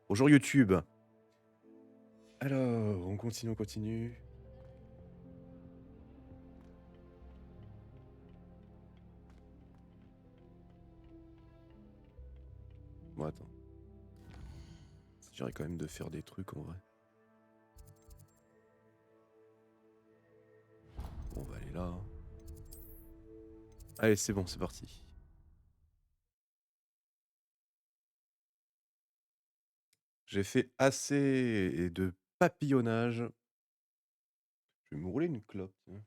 Bonjour YouTube. Alors, on continue, on continue. Bon, attends. J'aurais quand même de faire des trucs en vrai. Bon, on va aller là. Allez, c'est bon, c'est parti. J'ai fait assez de papillonnage. Je vais me rouler une clope. Tiens.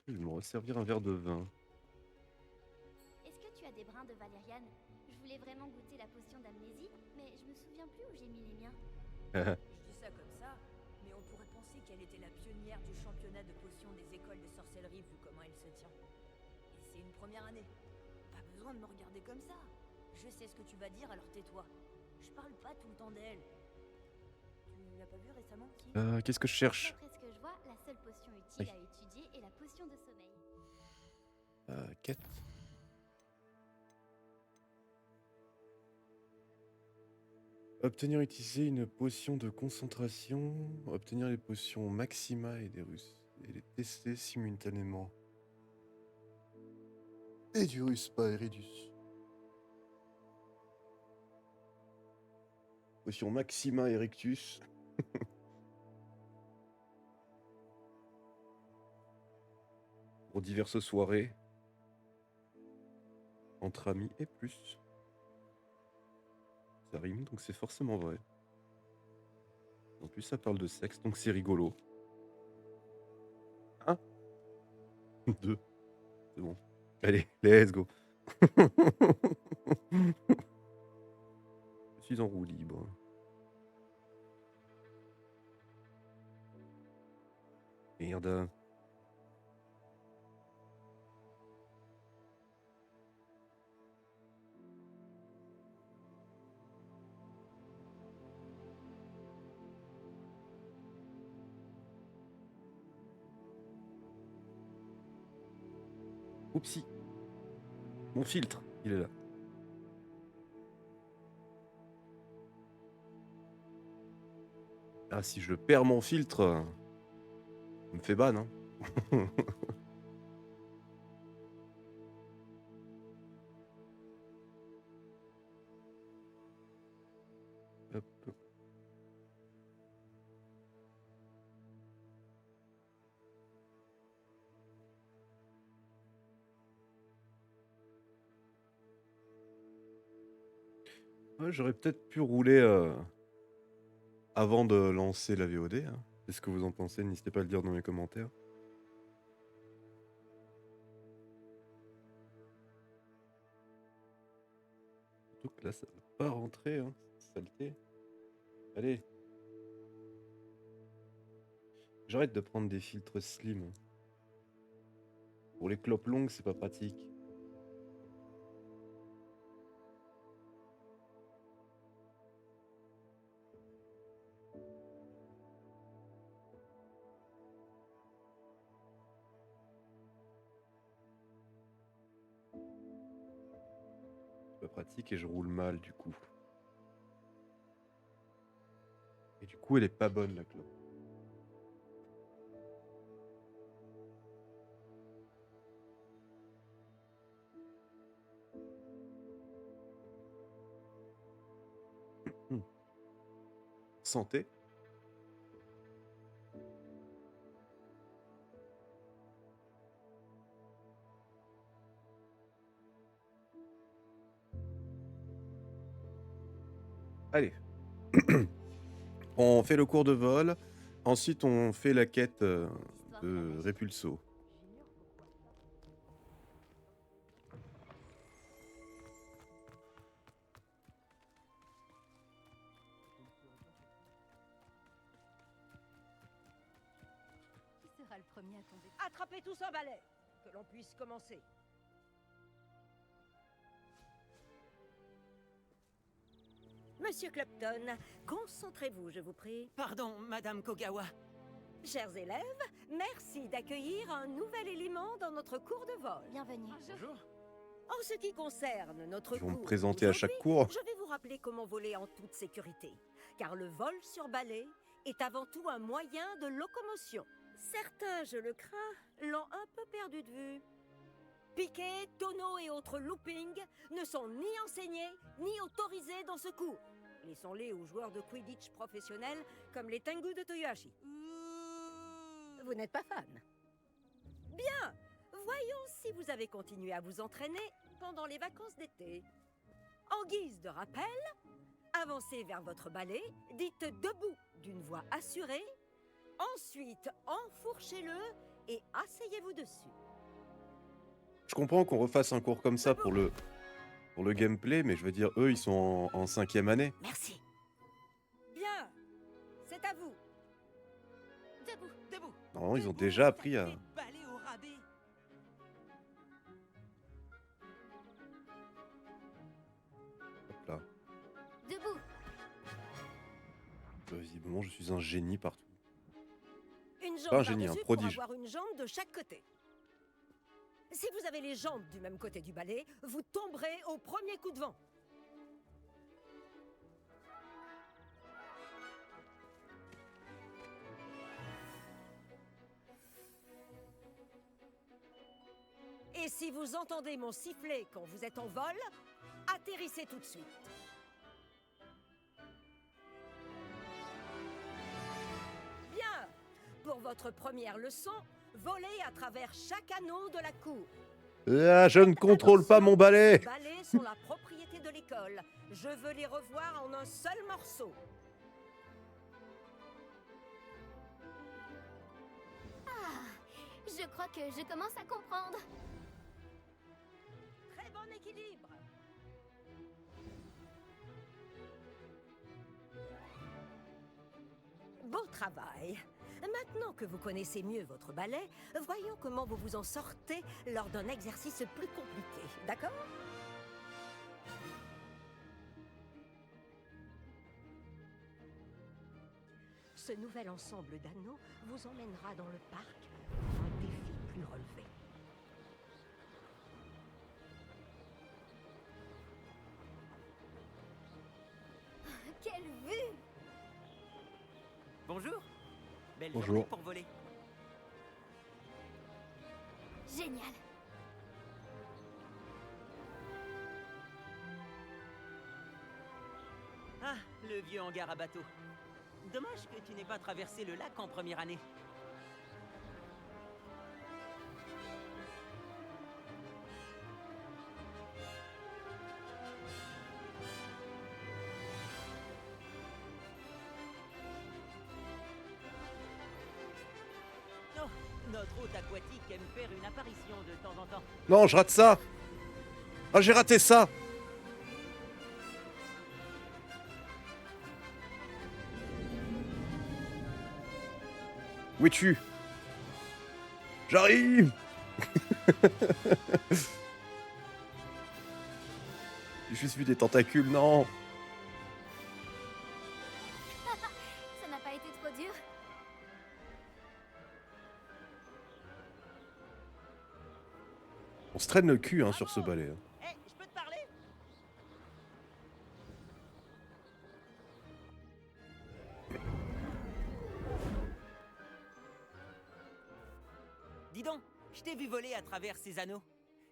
Je vais me resservir un verre de vin. Est-ce que tu as des brins de valériane? Je voulais vraiment goûter la potion d'amnésie, mais je me souviens plus où j'ai mis les miens. Je dis ça comme ça, mais on pourrait penser qu'elle était la pionnière du championnat de potions des écoles de sorcellerie vu comment elle se tient. Et c'est une première année. Pas besoin de me regarder comme ça. Je sais ce que tu vas dire, alors tais-toi. Je parle pas tout le temps d'elle. Tu l'as pas vu récemment, qui? Qu'est-ce que je cherche? D'après ce que je vois, la seule potion utile Oui. à étudier est la potion de sommeil. Quête. Obtenir utiliser une potion de concentration. Obtenir les potions Maxima et des Russes. Et les tester simultanément. Et du Russe, pas Eridus. Potion Maxima Erectus. Pour diverses soirées. Entre amis et plus. Ça rime, donc c'est forcément vrai. En plus, ça parle de sexe, donc c'est rigolo. 1, 2, c'est bon. Allez, let's go. Je suis en roue libre. Merde. Oupsie. Mon filtre, il est là. Ah, si je perds mon filtre, ça me fait ban, hein. Hop. Ouais, j'aurais peut-être pu rouler avant de lancer la VOD. Hein. Qu'est-ce que vous en pensez? N'hésitez pas à le dire dans les commentaires. Surtout que là, ça va pas rentrer, hein. Saleté. Allez. J'arrête de prendre des filtres slim. Hein. Pour les clopes longues, c'est pas pratique. C'est pas pratique et je roule mal du coup. Et du coup, elle est pas bonne la clope. Santé. Allez. On fait le cours de vol. Ensuite, on fait la quête de Répulso. Qui sera le premier à tomber? Attrapez tous un balai, que l'on puisse commencer. Monsieur Clopton, concentrez-vous, je vous prie. Pardon, Madame Kogawa. Chers élèves, merci d'accueillir un nouvel élément dans notre cours de vol. Bienvenue. Bonjour. En ce qui concerne notre Ils vont me cours présenter à chaque d'aujourd'hui, cours. je vais vous rappeler comment voler en toute sécurité. Car le vol sur balai est avant tout un moyen de locomotion. Certains, je le crains, l'ont un peu perdu de vue. Piquet, tonneaux et autres loopings ne sont ni enseignés ni autorisés dans ce cours. Laissons-les aux joueurs de Quidditch professionnels comme les Tengu de Toyohashi. Vous n'êtes pas fan? Bien, voyons si vous avez continué à vous entraîner pendant les vacances d'été. En guise de rappel, avancez vers votre balai, dites debout d'une voix assurée, ensuite enfourchez-le et asseyez-vous dessus. Je comprends qu'on refasse un cours comme ça pour le gameplay, mais je veux dire, eux, ils sont en 5e année. Merci. Bien, c'est à vous. Debout. Debout. Normalement, ils ont Debout, déjà appris à... des balais au rabais. Hop là. Debout. Visiblement, je suis un génie partout. Une jambe Pas un génie, un par-dessus prodige. pour avoir une jambe de chaque côté. Si vous avez les jambes du même côté du balai, vous tomberez au premier coup de vent. Et si vous entendez mon sifflet quand vous êtes en vol, atterrissez tout de suite. Bien. Pour votre première leçon, volez à travers chaque anneau de la cour. Ah, je ne contrôle pas mon balai. Les balais sont la propriété de l'école. Je veux les revoir en un seul morceau. Je crois que je commence à comprendre. Très bon équilibre. Beau travail. Maintenant que vous connaissez mieux votre balai, voyons comment vous vous en sortez lors d'un exercice plus compliqué. D'accord ? Ce nouvel ensemble d'anneaux vous emmènera dans le parc pour un défi plus relevé. Quelle vue! Bonjour. Belle Bonjour. journée pour voler. Génial! Ah, le vieux hangar à bateau. Dommage que tu n'aies pas traversé le lac en première année. Oh, notre hôte aquatique aime faire une apparition de temps en temps. Non, je rate ça. Ah, j'ai raté ça. Où es-tu? J'arrive. J'ai juste vu des tentacules, non. Ça n'a pas été trop dur? On se traîne le cul hein, sur ce balai. Hein. Hé, je peux te parler? Dis donc, je t'ai vu voler à travers ces anneaux.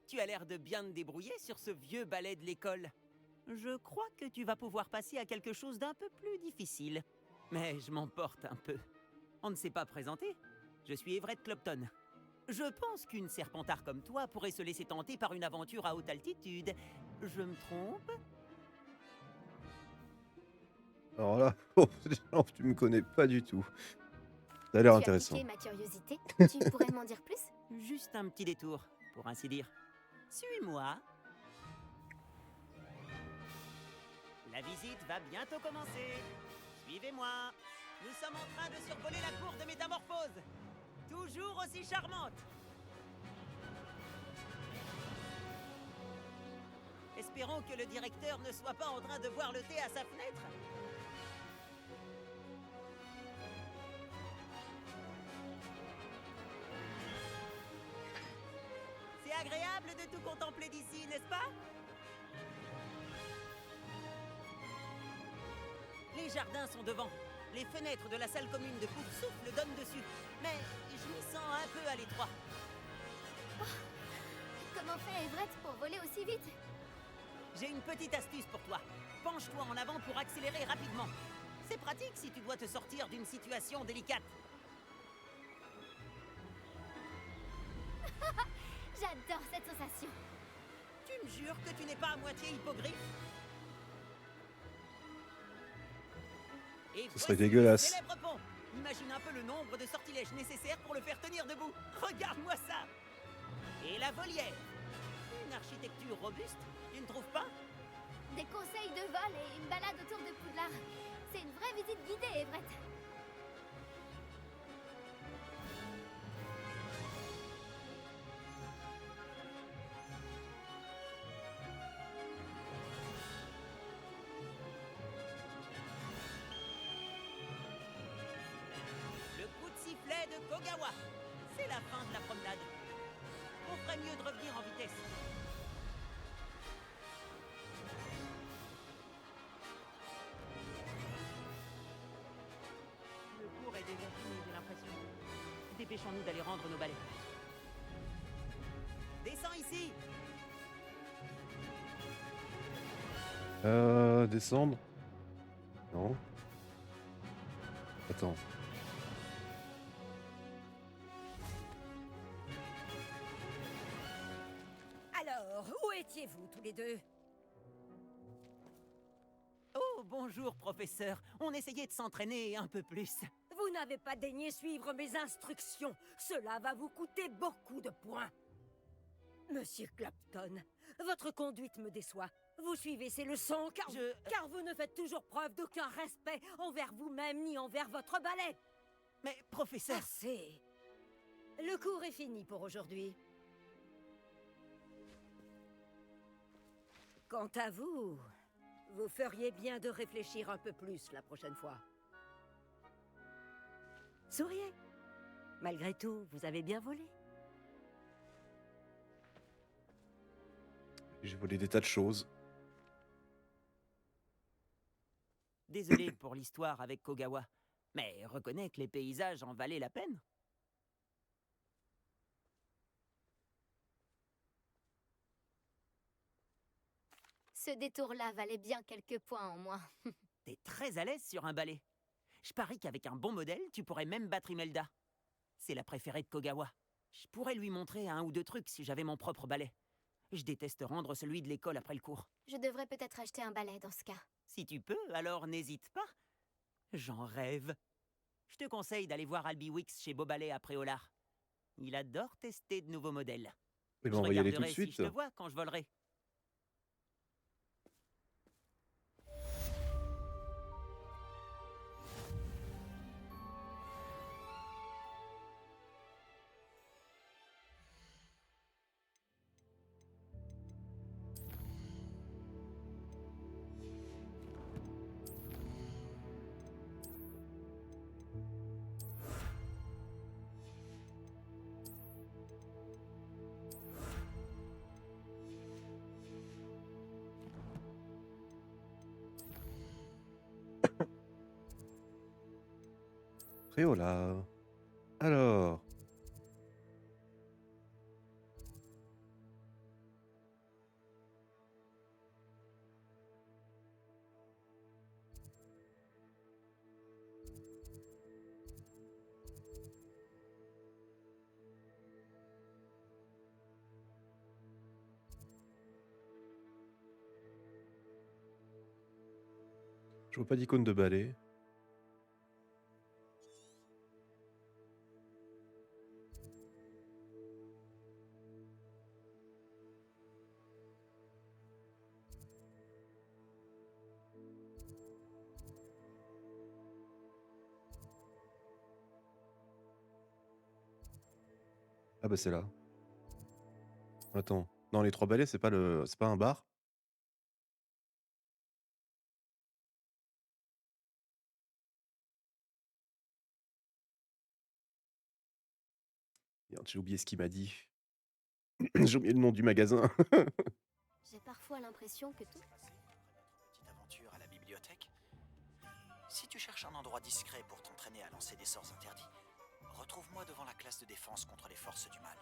Tu as l'air de bien te débrouiller sur ce vieux balai de l'école. Je crois que tu vas pouvoir passer à quelque chose d'un peu plus difficile. Mais je m'emporte un peu. On ne s'est pas présenté. Je suis Everett Clopton. Je pense qu'une serpentard comme toi pourrait se laisser tenter par une aventure à haute altitude. Je me trompe? Alors là, oh, tu me connais pas du tout. Ça a l'air intéressant. Tu as piqué ma curiosité. Tu pourrais m'en dire plus? Juste un petit détour, pour ainsi dire. Suis-moi. La visite va bientôt commencer. Suivez-moi. Nous sommes en train de survoler la cour de métamorphose. Toujours aussi charmante. Espérons que le directeur ne soit pas en train de boire le thé à sa fenêtre. C'est agréable de tout contempler d'ici, n'est-ce pas? Les jardins sont devant. Les fenêtres de la salle commune de Pouf-Souffle donnent dessus. Mais je m'y sens un peu à l'étroit. Comment fait Everett pour voler aussi vite? J'ai une petite astuce pour toi. Penche-toi en avant pour accélérer rapidement. C'est pratique si tu dois te sortir d'une situation délicate. J'adore cette sensation. Tu me jures que tu n'es pas à moitié hippogriffe? Et Ce serait voici le dégueulasse. célèbre pont. Imagine un peu le nombre de sortilèges nécessaires pour le faire tenir debout. Regarde-moi ça. Et la volière. Une architecture robuste, tu ne trouves pas? Des conseils de vol et une balade autour de Poudlard. C'est une vraie visite guidée, Everett. Le coup de sifflet de Kogawa. C'est la fin de la promenade. On ferait mieux de revenir en vitesse. Le cours est déjà fini, j'ai l'impression. Dépêchons-nous d'aller rendre nos balais. Descends ici. Descendre? Non. Attends. Alors, où étiez-vous tous les deux? Oh, bonjour, professeur. On essayait de s'entraîner un peu plus. Vous n'avez pas daigné suivre mes instructions. Cela va vous coûter beaucoup de points. Monsieur Clapton, votre conduite me déçoit. Vous suivez ces leçons car vous ne faites toujours preuve d'aucun respect envers vous-même ni envers votre ballet. Mais, professeur... Assez. Le cours est fini pour aujourd'hui. Quant à vous, vous feriez bien de réfléchir un peu plus la prochaine fois. Souriez. Malgré tout, vous avez bien volé. J'ai volé des tas de choses. Désolé pour l'histoire avec Kogawa, mais reconnais que les paysages en valaient la peine. Ce détour-là valait bien quelques points en moins. T'es très à l'aise sur un balai. Je parie qu'avec un bon modèle, tu pourrais même battre Imelda. C'est la préférée de Kogawa. Je pourrais lui montrer un ou deux trucs si j'avais mon propre balai. Je déteste rendre celui de l'école après le cours. Je devrais peut-être acheter un balai dans ce cas. Si tu peux, alors n'hésite pas. J'en rêve. Je te conseille d'aller voir Albi Wix chez Beauballet à Préolard. Il adore tester de nouveaux modèles. Eh ben, Je on va y aller tout de regarderai si suite. je te vois quand je volerai. Préolard. Alors. Je vois pas d'icône de balai. Ah bah c'est là. Attends. Non, les 3 balais, c'est pas un bar? Merde, j'ai oublié ce qu'il m'a dit. J'ai oublié le nom du magasin. J'ai parfois l'impression que tout... Passer après notre petite aventure à la bibliothèque. Si tu cherches un endroit discret pour t'entraîner à lancer des sorts interdits, retrouve-moi devant la classe de défense contre les forces du mal.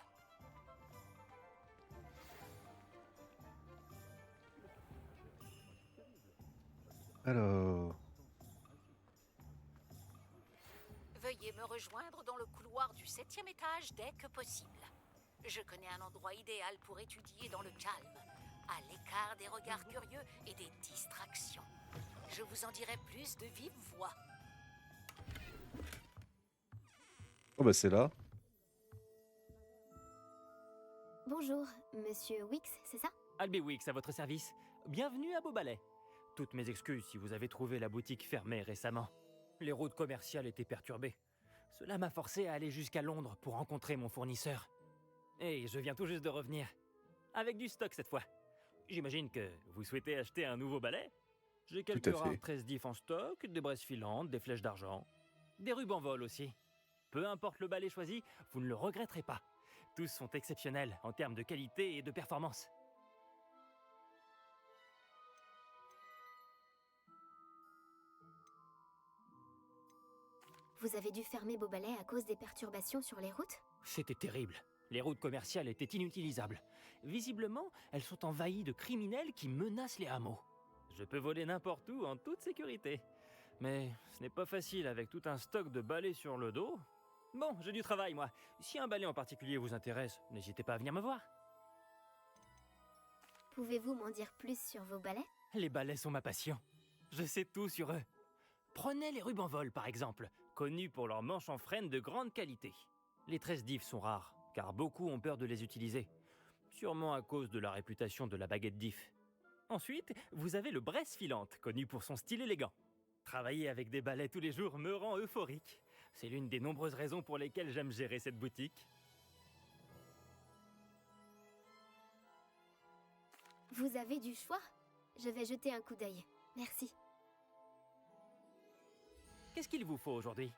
Alors... Veuillez me rejoindre dans le couloir du 7e étage dès que possible. Je connais un endroit idéal pour étudier dans le calme, à l'écart des regards curieux et des distractions. Je vous en dirai plus de vive voix. Oh bah c'est là. Bonjour, monsieur Wix, c'est ça? Albie Wix à votre service. Bienvenue à Beaubalais. Toutes mes excuses si vous avez trouvé la boutique fermée récemment. Les routes commerciales étaient perturbées. Cela m'a forcé à aller jusqu'à Londres pour rencontrer mon fournisseur. Et je viens tout juste de revenir. Avec du stock cette fois. J'imagine que vous souhaitez acheter un nouveau balai? J'ai Tout quelques à fait. rares tresses d'if en stock, des braises filantes, des flèches d'argent, des rubans vol aussi. Peu importe le balai choisi, vous ne le regretterez pas. Tous sont exceptionnels en termes de qualité et de performance. Vous avez dû fermer Beaubalais à cause des perturbations sur les routes? C'était terrible. Les routes commerciales étaient inutilisables. Visiblement, elles sont envahies de criminels qui menacent les hameaux. Je peux voler n'importe où en toute sécurité. Mais ce n'est pas facile avec tout un stock de balais sur le dos. Bon, j'ai du travail, moi. Si un balai en particulier vous intéresse, n'hésitez pas à venir me voir. Pouvez-vous m'en dire plus sur vos balais? Les balais sont ma passion. Je sais tout sur eux. Prenez les rubans vol, par exemple, connus pour leurs manches en frêne de grande qualité. Les tresses d'if sont rares, car beaucoup ont peur de les utiliser. Sûrement à cause de la réputation de la baguette d'if. Ensuite, vous avez le braise filante, connu pour son style élégant. Travailler avec des balais tous les jours me rend euphorique. C'est l'une des nombreuses raisons pour lesquelles j'aime gérer cette boutique. Vous avez du choix? Je vais jeter un coup d'œil. Merci. Qu'est-ce qu'il vous faut aujourd'hui?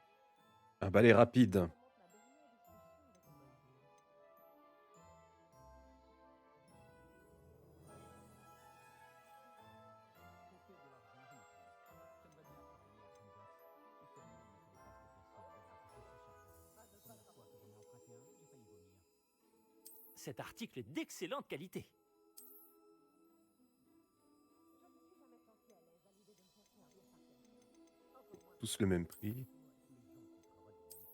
Un balai rapide. Cet article est d'excellente qualité. Tous le même prix.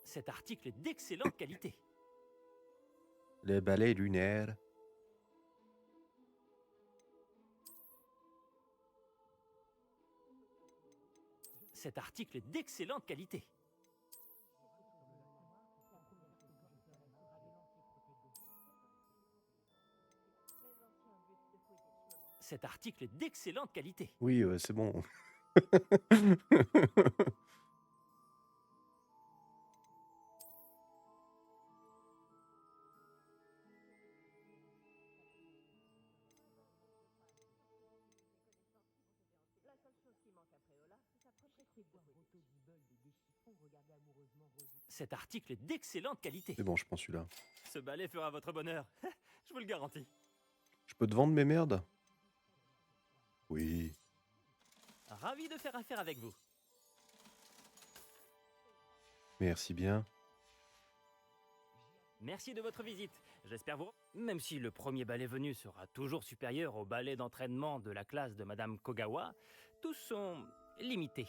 Cet article est d'excellente qualité. Les balais lunaires. Cet article est d'excellente qualité. Cet article est d'excellente qualité. Oui, ouais, c'est bon. Cet article est d'excellente qualité. C'est bon, je prends celui-là. Ce balai fera votre bonheur. Je vous le garantis. Je peux te vendre mes merdes? Oui. Ravi de faire affaire avec vous. Merci bien. Merci de votre visite. J'espère vous... Même si le premier balai venu sera toujours supérieur au balai d'entraînement de la classe de Madame Kogawa, tous sont limités.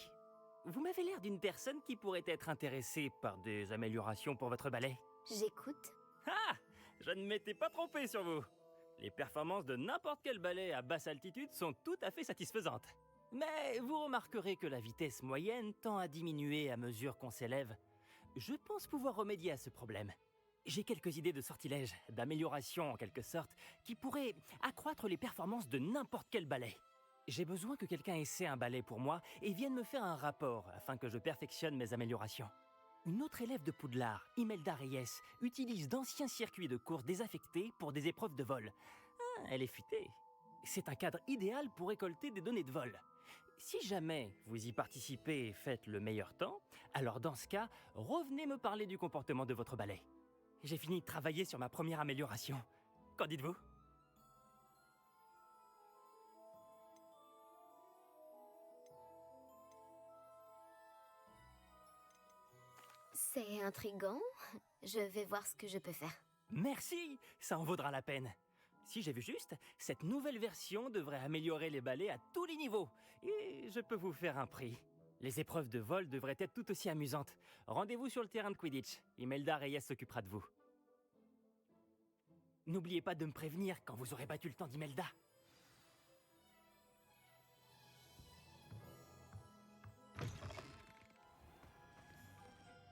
Vous m'avez l'air d'une personne qui pourrait être intéressée par des améliorations pour votre balai. J'écoute. Ah! Je ne m'étais pas trompé sur vous. Les performances de n'importe quel balai à basse altitude sont tout à fait satisfaisantes. Mais vous remarquerez que la vitesse moyenne tend à diminuer à mesure qu'on s'élève. Je pense pouvoir remédier à ce problème. J'ai quelques idées de sortilèges, d'amélioration en quelque sorte, qui pourraient accroître les performances de n'importe quel balai. J'ai besoin que quelqu'un essaie un balai pour moi et vienne me faire un rapport afin que je perfectionne mes améliorations. Une autre élève de Poudlard, Imelda Reyes, utilise d'anciens circuits de course désaffectés pour des épreuves de vol. Ah, elle est futée. C'est un cadre idéal pour récolter des données de vol. Si jamais vous y participez et faites le meilleur temps, alors dans ce cas, revenez me parler du comportement de votre balai. J'ai fini de travailler sur ma première amélioration. Qu'en dites-vous? C'est intriguant. Je vais voir ce que je peux faire. Merci, ça en vaudra la peine. Si j'ai vu juste, cette nouvelle version devrait améliorer les balais à tous les niveaux. Et je peux vous faire un prix. Les épreuves de vol devraient être tout aussi amusantes. Rendez-vous sur le terrain de Quidditch. Imelda Reyes s'occupera de vous. N'oubliez pas de me prévenir quand vous aurez battu le temps d'Imelda.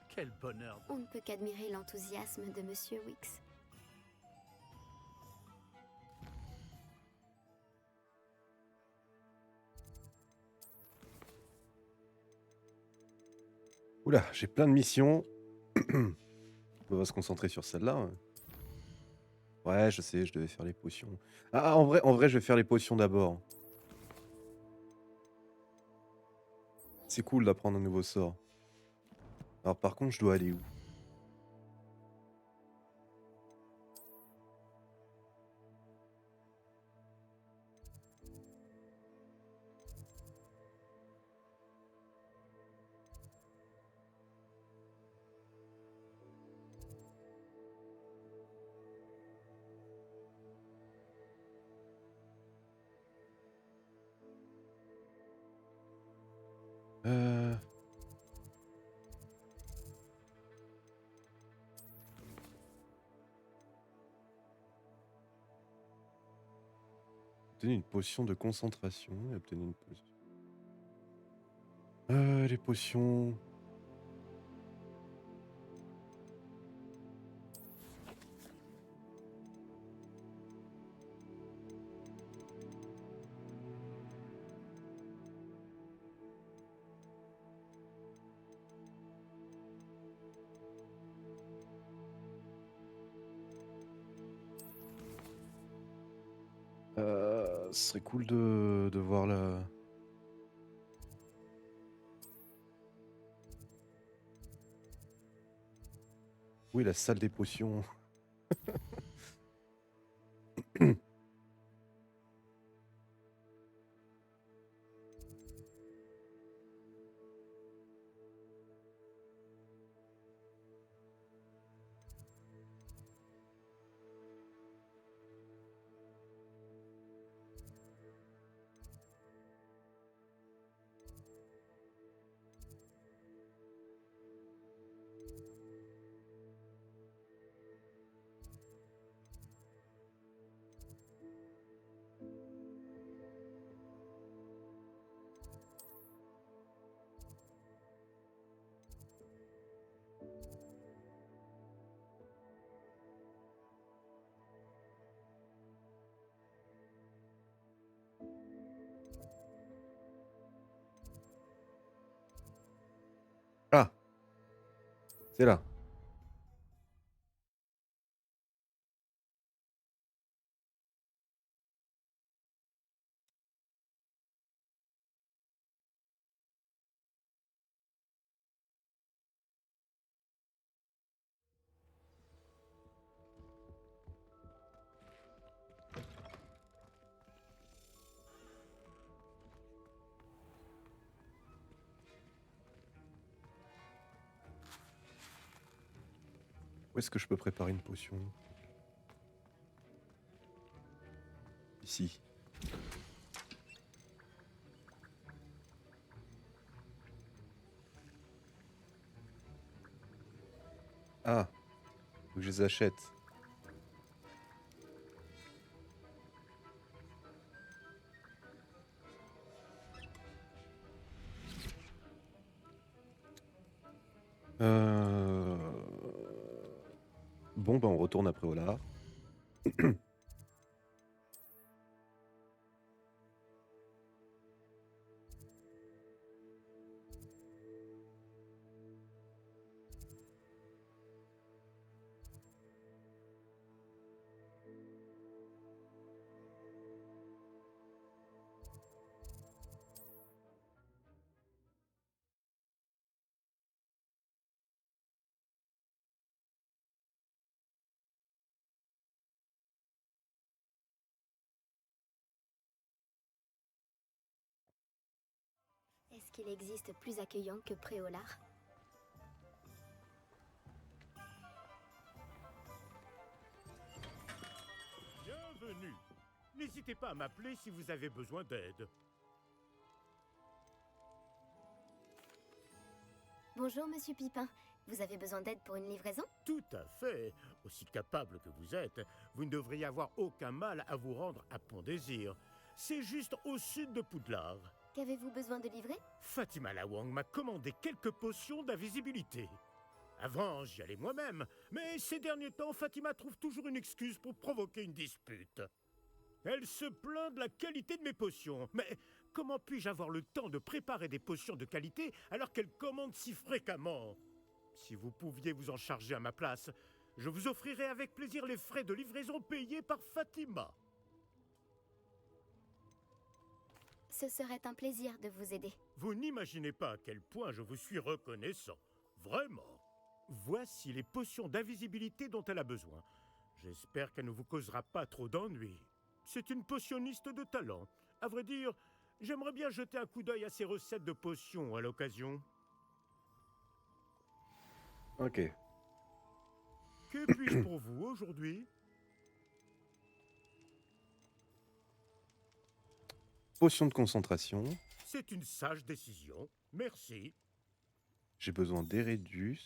Quel bonheur. On ne peut qu'admirer l'enthousiasme de Monsieur Wicks. Oula, j'ai plein de missions. On va se concentrer sur celle-là. Ouais, je sais, je devais faire les potions. Ah, en vrai, je vais faire les potions d'abord. C'est cool d'apprendre un nouveau sort. Alors par contre, je dois aller où? Euh... Obtenir une potion de concentration et obtenir une potion. Les potions. Ce serait cool de voir la... Oui, la salle des potions. Ah, c'est là. Où est-ce que je peux préparer une potion? Ici. Ah, faut que je les achète. Bon, bah on retourne après Olar. qu'il existe plus accueillant que Préolard? Bienvenue. N'hésitez pas à m'appeler si vous avez besoin d'aide. Bonjour, Monsieur Pipin. Vous avez besoin d'aide pour une livraison? Tout à fait. Aussi capable que vous êtes, vous ne devriez avoir aucun mal à vous rendre à Pont-Désir. C'est juste au sud de Poudlard. Qu'avez-vous besoin de livrer? Fatima Lawang m'a commandé quelques potions d'invisibilité. Avant, j'y allais moi-même, mais ces derniers temps, Fatima trouve toujours une excuse pour provoquer une dispute. Elle se plaint de la qualité de mes potions, mais comment puis-je avoir le temps de préparer des potions de qualité alors qu'elle commande si fréquemment? Si vous pouviez vous en charger à ma place, je vous offrirais avec plaisir les frais de livraison payés par Fatima. Ce serait un plaisir de vous aider. Vous n'imaginez pas à quel point je vous suis reconnaissant. Vraiment. Voici les potions d'invisibilité dont elle a besoin. J'espère qu'elle ne vous causera pas trop d'ennuis. C'est une potionniste de talent. À vrai dire, j'aimerais bien jeter un coup d'œil à ses recettes de potions à l'occasion. Ok. Que puis-je pour vous aujourd'hui? Potion de concentration. C'est une sage décision. Merci. J'ai besoin d'Eredus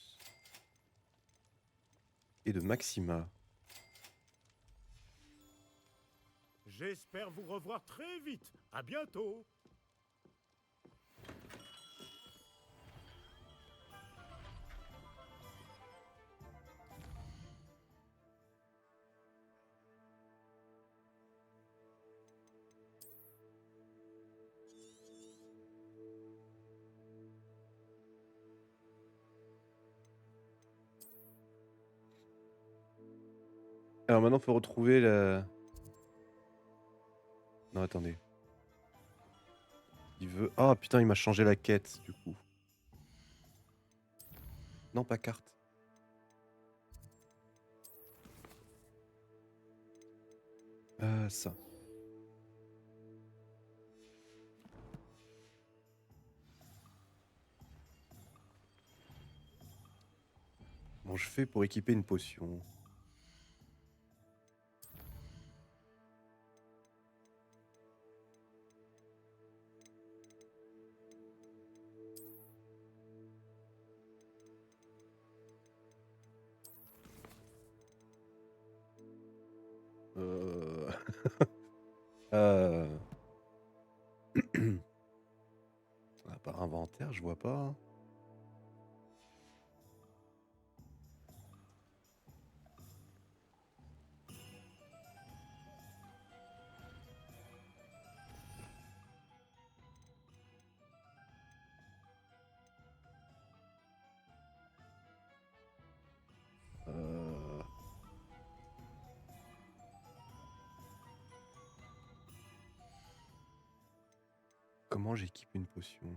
et de Maxima. J'espère vous revoir très vite. À bientôt. Alors maintenant, il faut retrouver la... Non, attendez. Il veut... Ah putain, il m'a changé la quête, du coup. Non, pas carte. Ça. Comment je fais pour équiper une potion? Euh... euh... À part inventaire, je vois pas. Euh... Comment j'équipe une potion?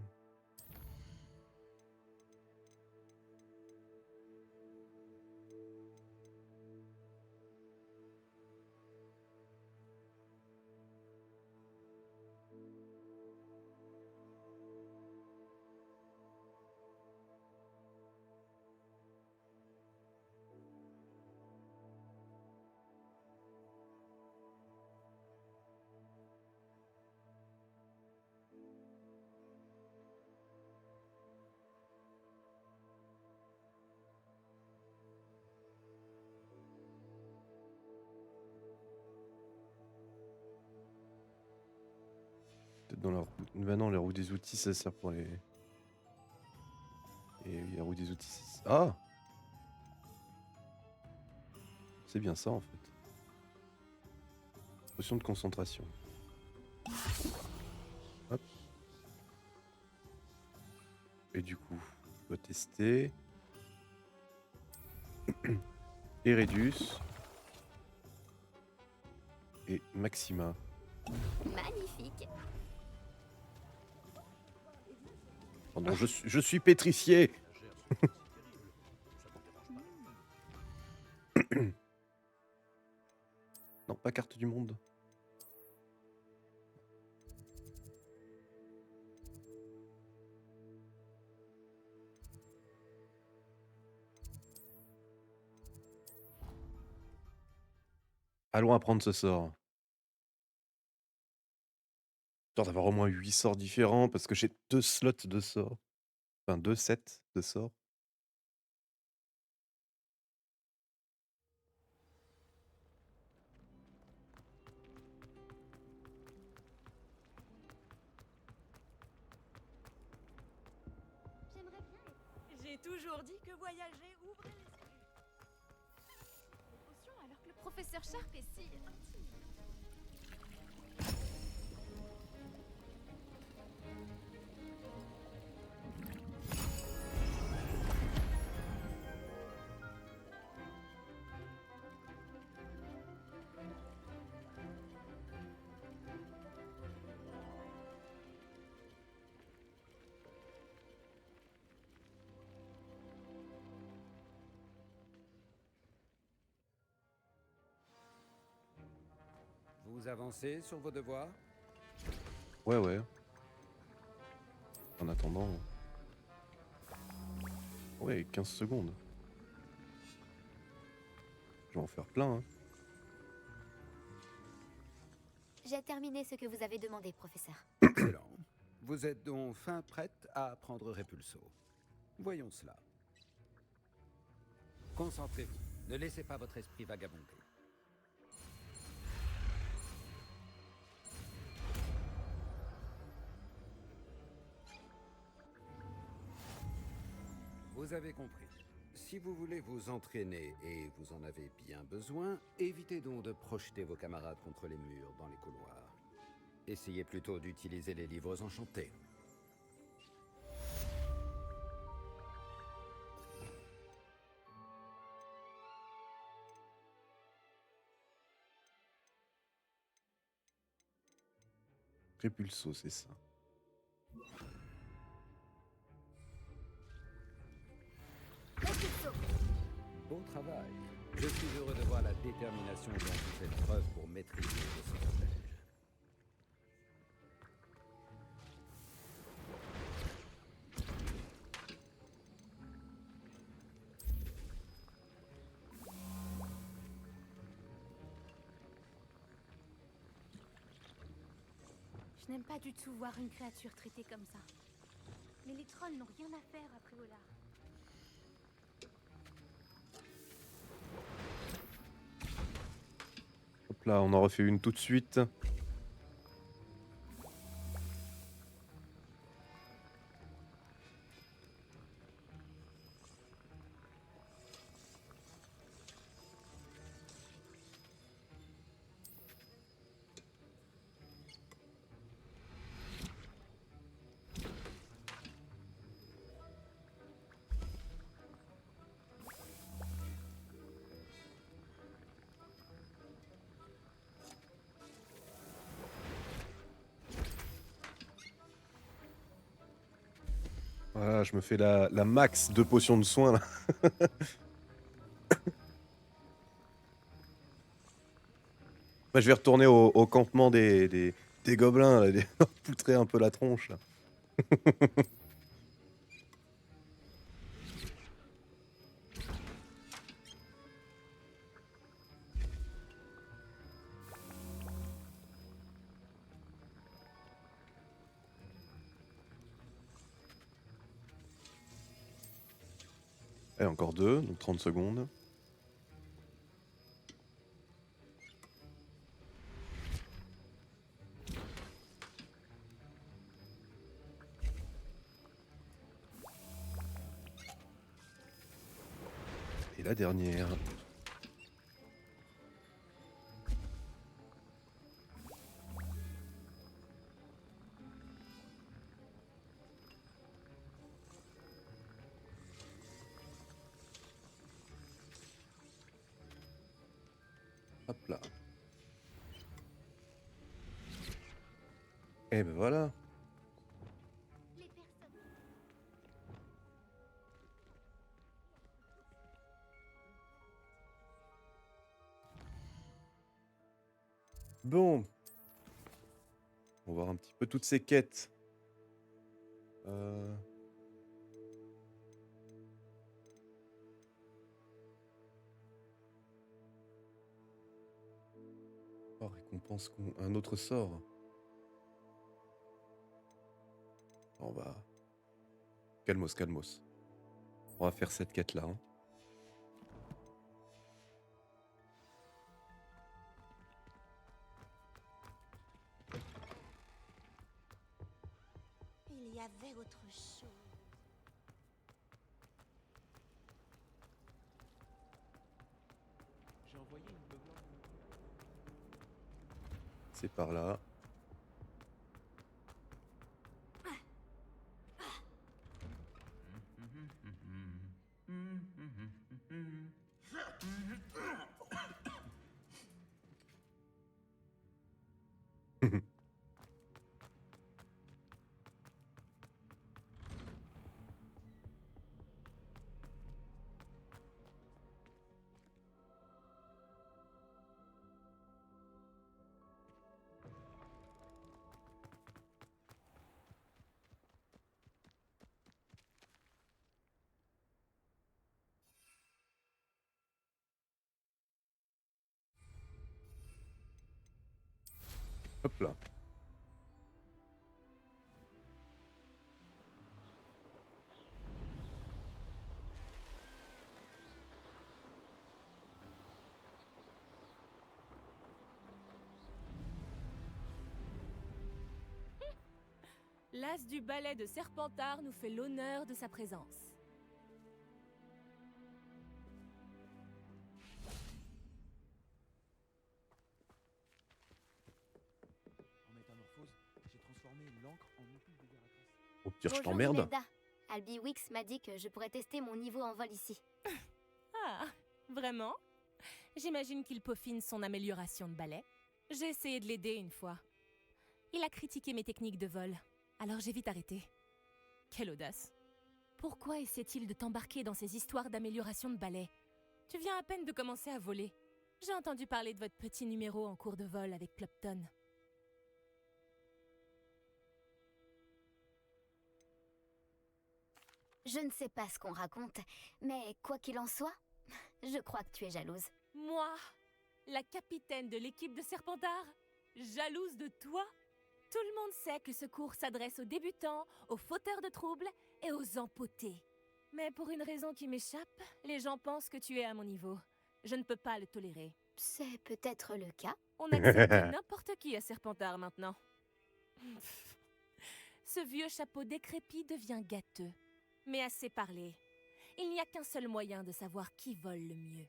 Peut-être dans la roue... Bah non, la roue des outils, ça sert pour les... Et la roue des outils... Ah! C'est bien ça, en fait. Potion de concentration. Hop. Et du coup, on doit tester... Eredus. Et Maxima. Magnifique. Pardon, je suis pétrifié. Non, pas carte du monde. Allons apprendre ce sort. Histoire d'avoir au moins 8 sorts différents parce que j'ai 2 slots de sorts. Enfin 2 sets de sorts. J'aimerais bien être J'ai toujours dit que voyager ouvrait les yeux. des potions alors que le professeur Sharp est si intime. Vous avancez sur vos devoirs? Ouais, ouais. En attendant. Ouais, 15 secondes. Je vais en faire plein, hein. J'ai terminé ce que vous avez demandé, professeur. Excellent. Vous êtes donc fin prête à apprendre Repulso. Voyons cela. Concentrez-vous. Ne laissez pas votre esprit vagabonder. Vous avez compris. Si vous voulez vous entraîner et vous en avez bien besoin, évitez donc de projeter vos camarades contre les murs dans les couloirs. Essayez plutôt d'utiliser les livres enchantés. Répulso, c'est ça. Bon travail. Je suis heureux de voir la détermination dont vous faites preuve pour maîtriser vos sortilèges. Je n'aime pas du tout voir une créature traitée comme ça. Mais les trolls n'ont rien à faire à Préolard. Hop là, on en refait une tout de suite. Voilà, je me fais la max de potions de soins là. Moi, je vais retourner au campement des gobelins, là, leur poutrer un peu la tronche là. Et encore 2, donc 30 secondes. Et la dernière. Hop là. Et ben voilà. Les personnes. Bon. On va voir un petit peu toutes ces quêtes. pense qu'un autre sort. On va... Calmos, calmos. On va faire cette quête-là. Hein. Il y avait autre chose. J'ai envoyé une beugle. C'est par là. Hop là. L'as du ballet de Serpentard nous fait l'honneur de sa présence. En métamorphose, j'ai transformé l'encre en outil de dégâts à trace. Au pire, je Bonjour, t'emmerde. Imelda. Albi Wix m'a dit que je pourrais tester mon niveau en vol ici. Ah, vraiment? J'imagine qu'il peaufine son amélioration de ballet. J'ai essayé de l'aider une fois. Il a critiqué mes techniques de vol, alors j'ai vite arrêté. Quelle audace! Pourquoi essaie-t-il de t'embarquer dans ces histoires d'amélioration de ballet? Tu viens à peine de commencer à voler. J'ai entendu parler de votre petit numéro en cours de vol avec Clopton. Je ne sais pas ce qu'on raconte, mais quoi qu'il en soit, je crois que tu es jalouse. Moi, la capitaine de l'équipe de Serpentard, jalouse de toi? Tout le monde sait que ce cours s'adresse aux débutants, aux fauteurs de troubles et aux empotés. Mais pour une raison qui m'échappe, les gens pensent que tu es à mon niveau. Je ne peux pas le tolérer. C'est peut-être le cas. On accepte n'importe qui à Serpentard maintenant. Ce vieux chapeau décrépit devient gâteux. Mais assez parlé. Il n'y a qu'un seul moyen de savoir qui vole le mieux.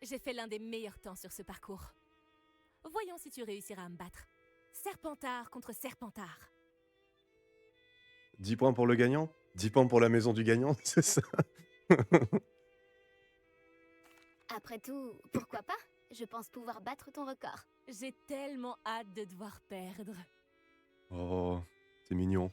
J'ai fait l'un des meilleurs temps sur ce parcours. Voyons si tu réussiras à me battre. Serpentard contre Serpentard. 10 points pour le gagnant, 10 points pour la maison du gagnant, c'est ça. Après tout, pourquoi pas? Je pense pouvoir battre ton record. J'ai tellement hâte de devoir perdre. Oh, c'est mignon.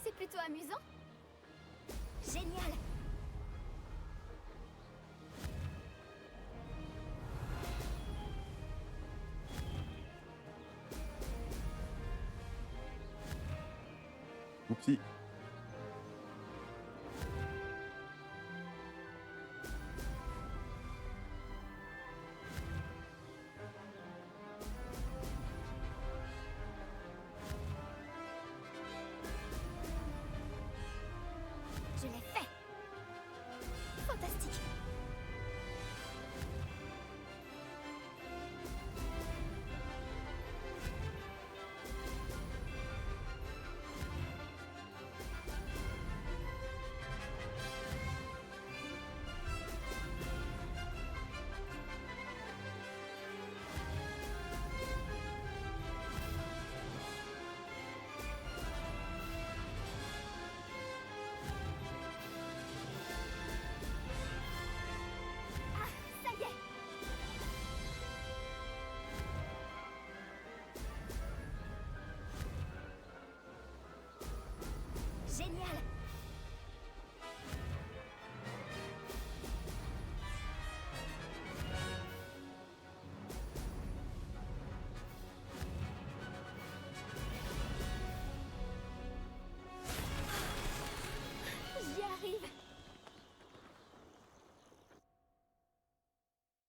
C'est plutôt amusant. Génial. Oupsie. Je l'ai fait. Fantastique.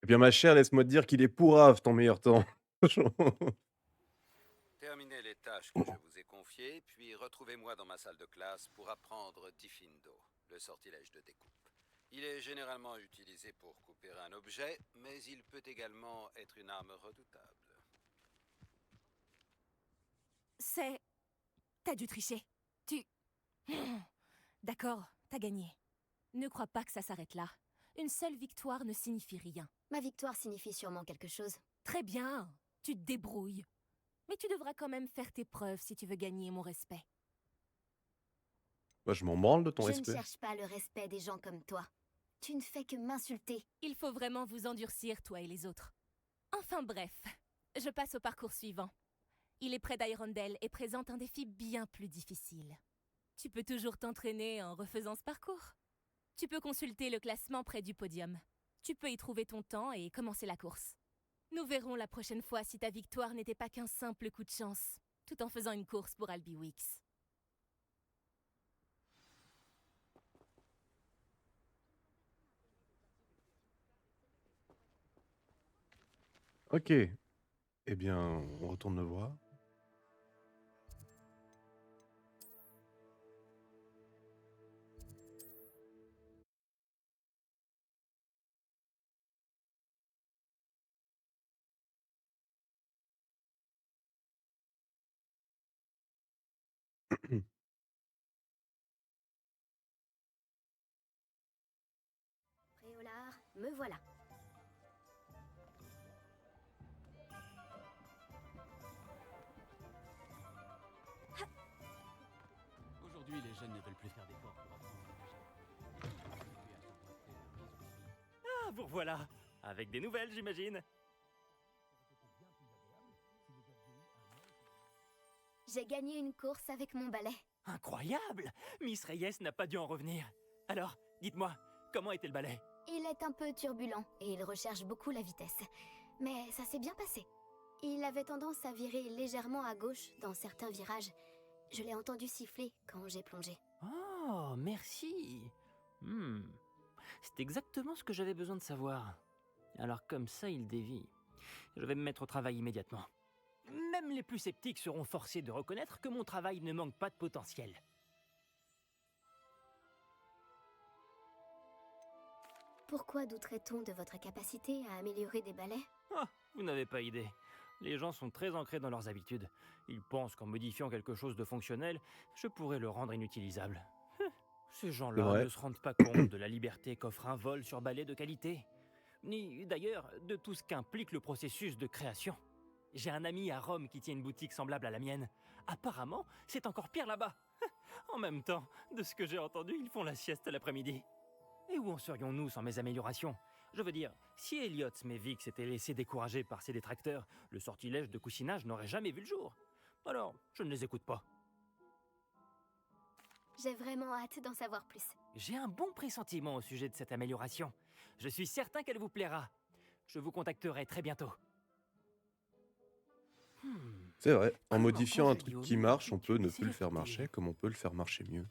bien, ma chère, laisse-moi te dire qu'il est pourrave ton meilleur temps. Terminez les tâches que je vous ai confiées, puis retrouvez-moi dans ma salle de classe pour apprendre Tifindo, le sortilège de découpe. Il est généralement utilisé pour couper un objet, mais il peut également être une arme redoutable. C'est... T'as dû tricher. Tu... D'accord, t'as gagné. Ne crois pas que ça s'arrête là. Une seule victoire ne signifie rien. Ma victoire signifie sûrement quelque chose. Très bien, tu te débrouilles. Mais tu devras quand même faire tes preuves si tu veux gagner mon respect. Bah, je m'en branle de ton Je respect. ne cherche pas le respect des gens comme toi. Tu ne fais que m'insulter. Il faut vraiment vous endurcir, toi et les autres. Enfin bref, je passe au parcours suivant. Il est près d'Hyrondell et présente un défi bien plus difficile. Tu peux toujours t'entraîner en refaisant ce parcours. Tu peux consulter le classement près du podium. Tu peux y trouver ton temps et commencer la course. Nous verrons la prochaine fois si ta victoire n'était pas qu'un simple coup de chance, tout en faisant une course pour Albiwix. Ok. Eh bien, on retourne le voir. Préolard, me voilà. Aujourd'hui, les jeunes ne veulent plus faire d'efforts pour apprendre à nager. Ah, vous voilà. Avec des nouvelles, j'imagine. J'ai gagné une course avec mon balai. Incroyable! Miss Reyes n'a pas dû en revenir. Alors, dites-moi, comment était le balai? Il est un peu turbulent et il recherche beaucoup la vitesse. Mais ça s'est bien passé. Il avait tendance à virer légèrement à gauche dans certains virages. Je l'ai entendu siffler quand j'ai plongé. Oh, merci. C'est exactement ce que j'avais besoin de savoir. Alors comme ça, il dévie. Je vais me mettre au travail immédiatement. Même les plus sceptiques seront forcés de reconnaître que mon travail ne manque pas de potentiel. Pourquoi douterait-on de votre capacité à améliorer des balais? Ah, vous n'avez pas idée. Les gens sont très ancrés dans leurs habitudes. Ils pensent qu'en modifiant quelque chose de fonctionnel, je pourrais le rendre inutilisable. Ces C'est gens-là vrai. ne se rendent pas compte de la liberté qu'offre un vol sur balai de qualité. Ni, d'ailleurs, de tout ce qu'implique le processus de création. J'ai un ami à Rome qui tient une boutique semblable à la mienne. Apparemment, c'est encore pire là-bas. En même temps, de ce que j'ai entendu, ils font la sieste l'après-midi. Et où en serions-nous sans mes améliorations? Je veux dire, si Elliot Smevix s'était laissé décourager par ses détracteurs, le sortilège de coussinage n'aurait jamais vu le jour. Alors, je ne les écoute pas. J'ai vraiment hâte d'en savoir plus. J'ai un bon pressentiment au sujet de cette amélioration. Je suis certain qu'elle vous plaira. Je vous contacterai très bientôt. C'est vrai. En Comment modifiant un Angel truc Guillaume qui marche, on a-t-il peut ne pu plus le faire s'y marcher comme on peut le faire marcher mieux.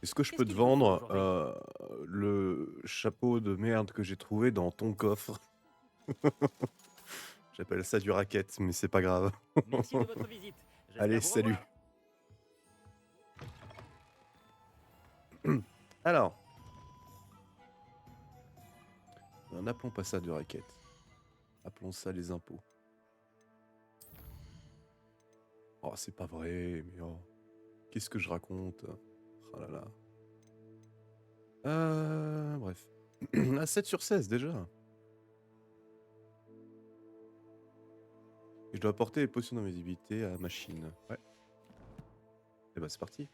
Est-ce que je Qu'est-ce peux te qu'il vous faut vendre aujourd'hui? le chapeau de merde que j'ai trouvé dans ton coffre? J'appelle ça du racket, mais c'est pas grave. Merci de votre visite. J'espère Allez, vous salut. revoir. Alors, n'appelons pas ça du racket. Appelons ça les impôts. Oh, c'est pas vrai, mais oh, qu'est-ce que je raconte? Oh là là. Bref. À 7 sur 16 déjà. Et je dois apporter les potions d'invisibilité à la machine. Ouais. Et bah c'est parti.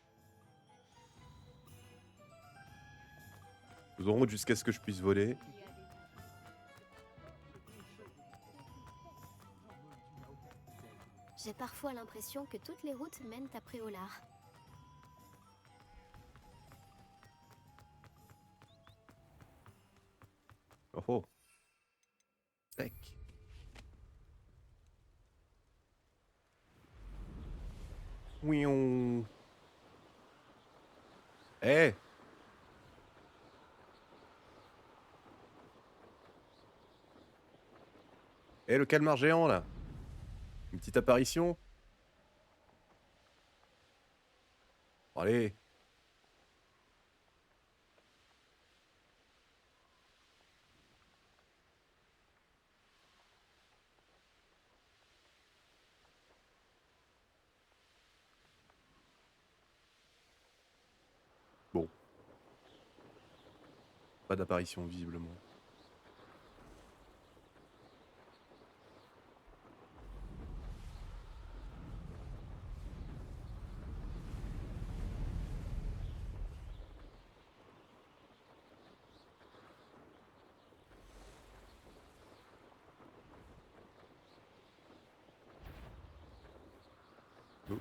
Nous en route jusqu'à ce que je puisse voler. J'ai parfois l'impression que toutes les routes mènent à Préolard. Oh oh. Tac. Oui, on... Eh! Eh, le calmar géant, là! Une petite apparition? Allez! Bon. Pas d'apparition, visiblement. Oh.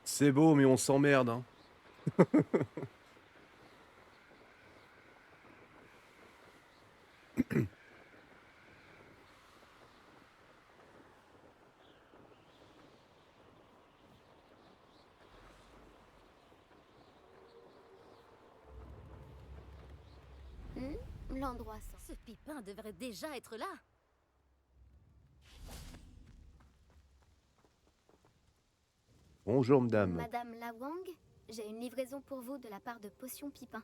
C'est beau, mais on s'emmerde, hein. L'endroit sent... Ce Pipin devrait déjà être là. Bonjour, madame. Madame Lawang, j'ai une livraison pour vous de la part de Potion Pipin.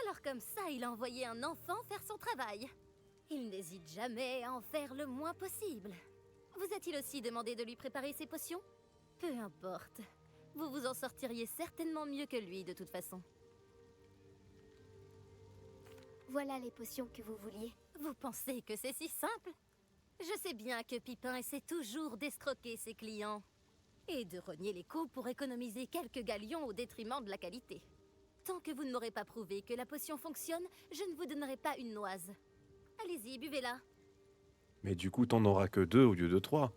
Alors comme ça, il a envoyé un enfant faire son travail. Il n'hésite jamais à en faire le moins possible. Vous a-t-il aussi demandé de lui préparer ses potions? Peu importe. Vous vous en sortiriez certainement mieux que lui, de toute façon. Voilà les potions que vous vouliez. Vous pensez que c'est si simple? Je sais bien que Pipin essaie toujours d'escroquer ses clients. Et de rogner les coûts pour économiser quelques galions au détriment de la qualité. Tant que vous ne m'aurez pas prouvé que la potion fonctionne, je ne vous donnerai pas une noise. Allez-y, buvez-la. Mais du coup, t'en auras que 2 au lieu de 3.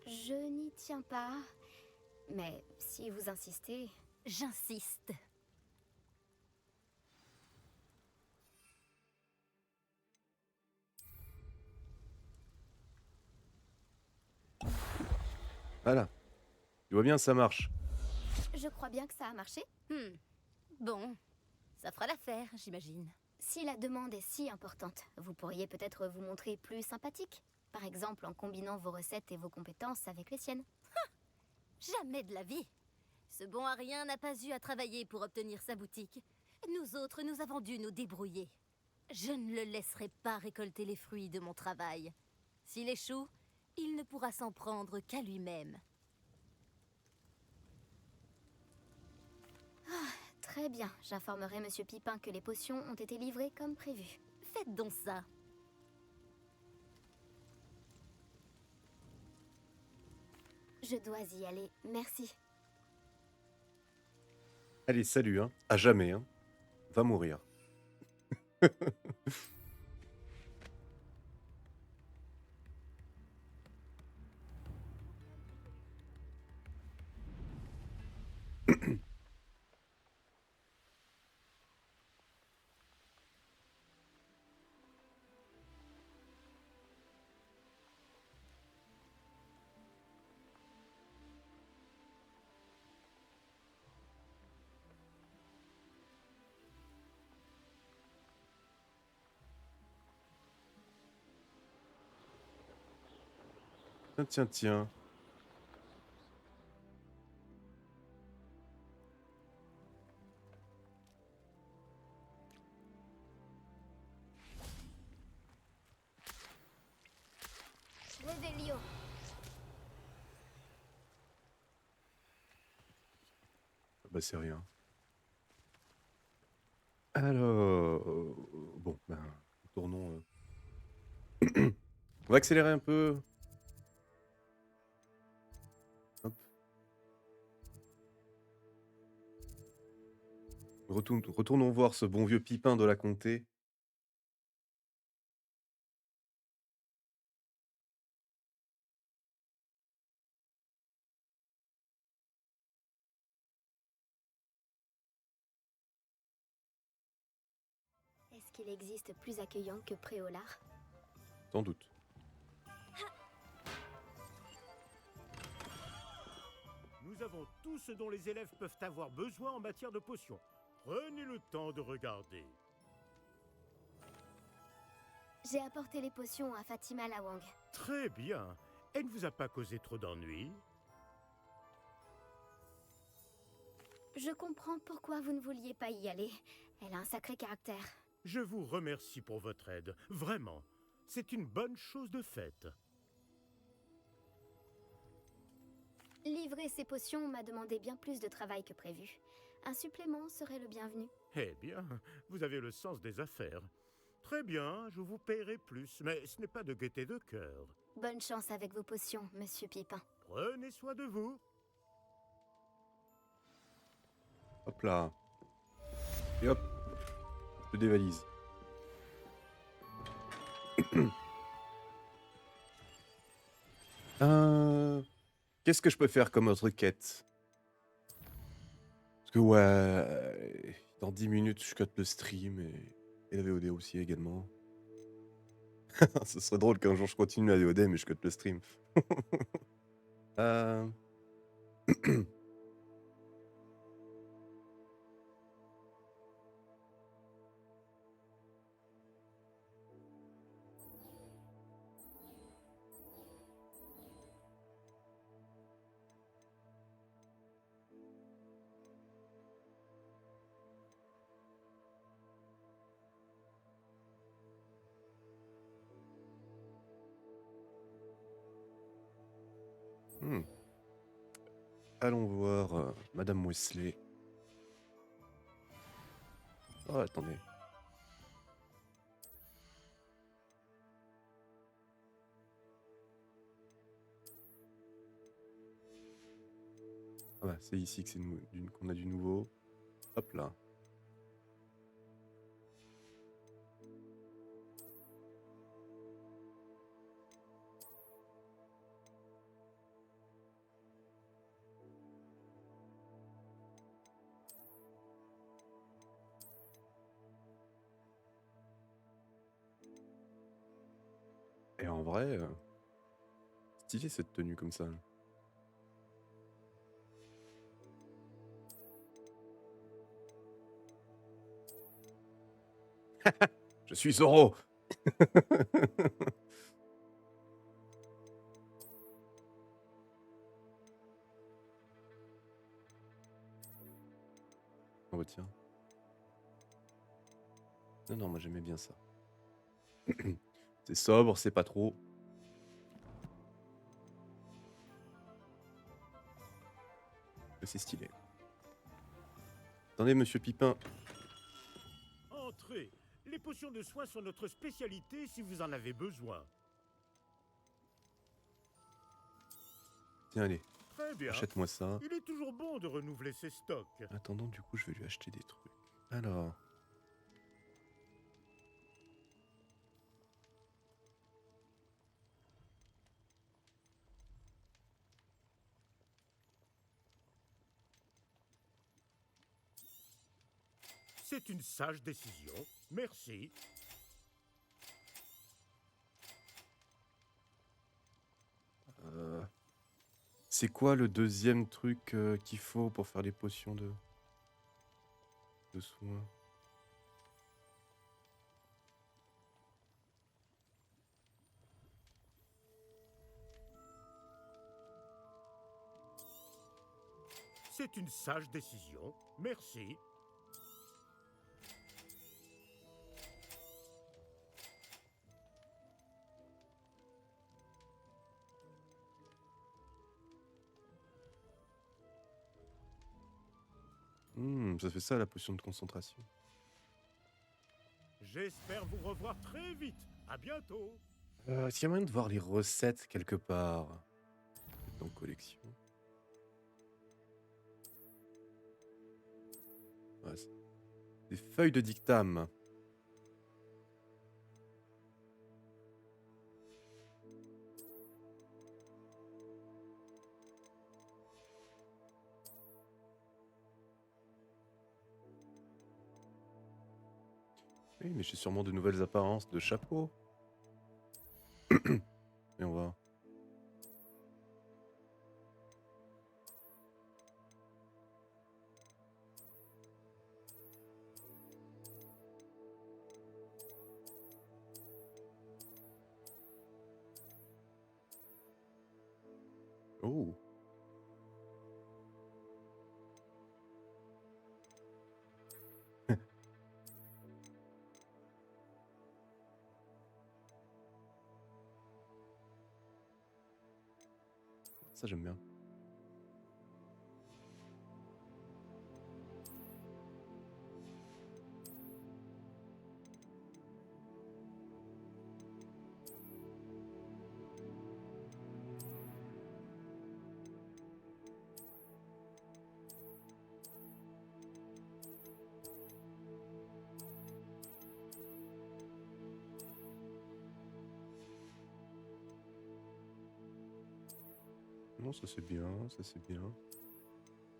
Je n'y tiens pas. Mais si vous insistez... J'insiste. Voilà. Tu vois bien, ça marche. Je crois bien que ça a marché. Bon, ça fera l'affaire, j'imagine. Si la demande est si importante, vous pourriez peut-être vous montrer plus sympathique. Par exemple en combinant vos recettes et vos compétences avec les siennes. Jamais de la vie. Ce bon à rien n'a pas eu à travailler pour obtenir sa boutique. Nous autres, nous avons dû nous débrouiller. Je ne le laisserai pas récolter les fruits de mon travail. S'il échoue, il ne pourra s'en prendre qu'à lui-même. Très bien, j'informerai Monsieur Pipin que les potions ont été livrées comme prévu. Faites donc ça. Je dois y aller, merci. Allez, salut, hein. À jamais, hein. Va mourir. Tiens, tiens, tiens. Bah, c'est rien. Alors, bon, ben, tournons. On va accélérer un peu. Hop. Retournons voir ce bon vieux Pipin de la comté. Est-ce qu'il existe plus accueillant que Préolard? Sans doute. Nous avons tout ce dont les élèves peuvent avoir besoin en matière de potions. Prenez le temps de regarder. J'ai apporté les potions à Fatima Lawang. Très bien. Elle ne vous a pas causé trop d'ennuis? Je comprends pourquoi vous ne vouliez pas y aller. Elle a un sacré caractère. Je vous remercie pour votre aide. Vraiment. C'est une bonne chose de faite. Livrer ces potions m'a demandé bien plus de travail que prévu. Un supplément serait le bienvenu. Eh bien, vous avez le sens des affaires. Très bien, je vous paierai plus, mais ce n'est pas de gaieté de cœur. Bonne chance avec vos potions, Monsieur Pipin. Prenez soin de vous. Hop là. Et hop. Je dévalise. Qu'est-ce que je peux faire comme autre quête? Parce que ouais, dans 10 minutes, je cut le stream et la VOD aussi également. Ce serait drôle qu'un jour je continue la VOD, mais je cut le stream. Euh... Allons voir Madame Wesley. Oh, attendez. Ah bah, c'est ici que qu'on a du nouveau. Hop là. Et en vrai, stylé cette tenue comme ça. Je suis Zoro. Oh bah tiens. Non, non, moi j'aimais bien ça. C'est sobre, c'est pas trop. C'est stylé. Attendez, Monsieur Pipin. Entrez. Les potions de soins sont notre spécialité si vous en avez besoin. Tiens, allez. Très bien. Achète-moi ça. Il est toujours bon de renouveler ses stocks. Attendant, du coup, je vais lui acheter des trucs. Alors. C'est une sage décision. Merci. C'est quoi le deuxième truc qu'il faut pour faire les potions de soins? C'est une sage décision. Merci. Ça fait ça la potion de concentration. J'espère vous revoir très vite. À bientôt. Est-ce qu'il y a moyen de voir les recettes quelque part? Peut-être dans collection. Ouais, des feuilles de dictame. Oui, mais j'ai sûrement de nouvelles apparences de chapeau. Et on va. Oh. Ça j'aime bien. Non, ça c'est bien, ça c'est bien.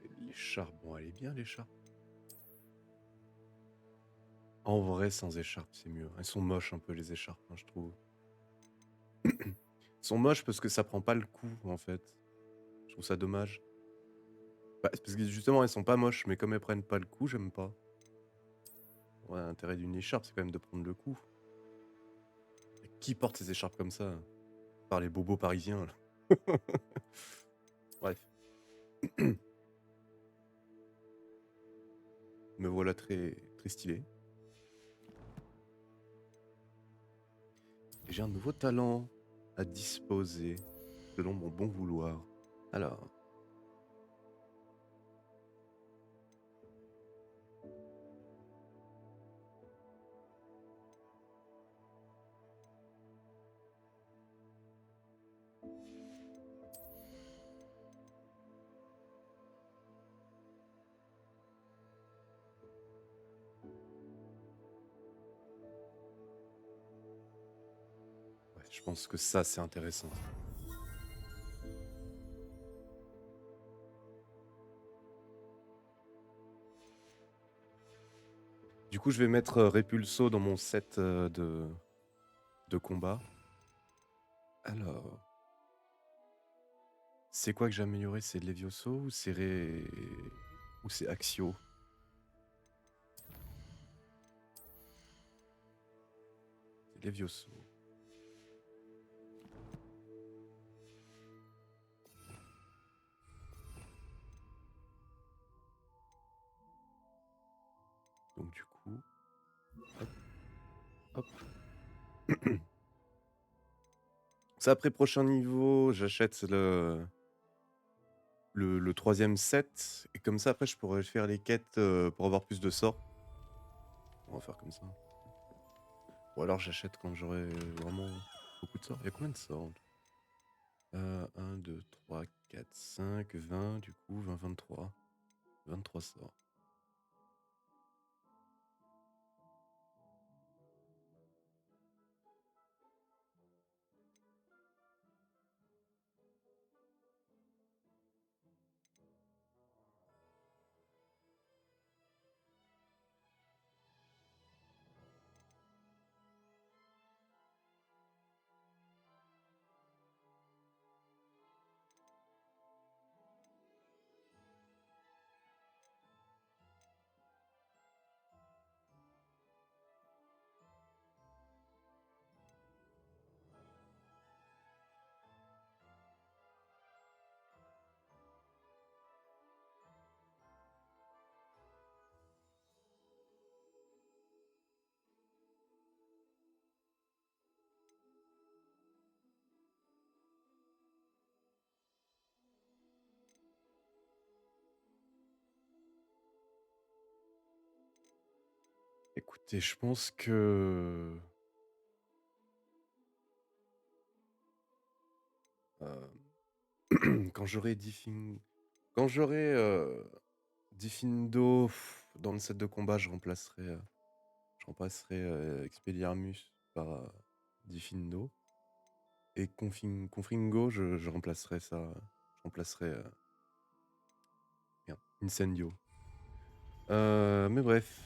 Et l'écharpe, bon, elle est bien l'écharpe. En vrai, sans écharpe, c'est mieux. Elles sont moches un peu les écharpes, hein, je trouve. Elles sont moches parce que ça prend pas le coup, en fait. Je trouve ça dommage. Bah, c'est parce que justement, elles sont pas moches, mais comme elles prennent pas le coup, j'aime pas. Ouais, l'intérêt d'une écharpe, c'est quand même de prendre le coup. Et qui porte ces écharpes comme ça? Par les bobos parisiens, là. Bref. Me voilà très, très stylé. Et j'ai un nouveau talent à disposer selon mon bon vouloir. Alors. Ouais, je pense que ça, c'est intéressant. Du coup, je vais mettre Repulso dans mon set de combat. Alors. C'est quoi que j'ai amélioré? C'est Levioso ou c'est ou c'est Axio? C'est Levioso. Donc du coup, hop, hop. Ça après prochain niveau, j'achète le troisième set et comme ça après je pourrais faire les quêtes pour avoir plus de sorts. On va faire comme ça. Ou alors j'achète quand j'aurai vraiment beaucoup de sorts. Il y a combien de sorts en tout? 1, 2, 3, 4, 5, 20, du coup 20, 23. 23 sorts. Écoutez, je pense que... euh, quand j'aurai Quand j'aurai Diffindo dans le set de combat, je remplacerai Expelliarmus par Diffindo. Et Confringo, je remplacerai ça. Je remplacerai merde, Incendio. Mais bref,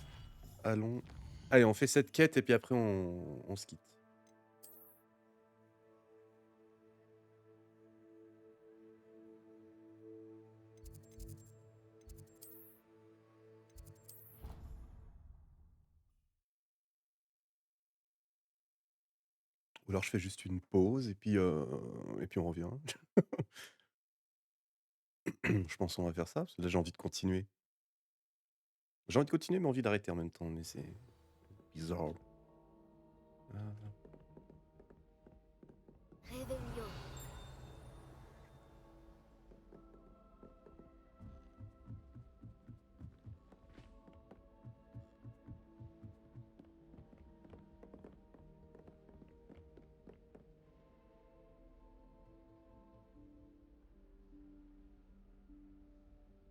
allons. Allez, on fait cette quête et puis après on se quitte. Ou alors je fais juste une pause et puis on revient. Je pense qu'on va faire ça, parce que là j'ai envie de continuer. J'ai envie de continuer, mais envie d'arrêter en même temps, mais c'est bizarre. Ah, Réveillon.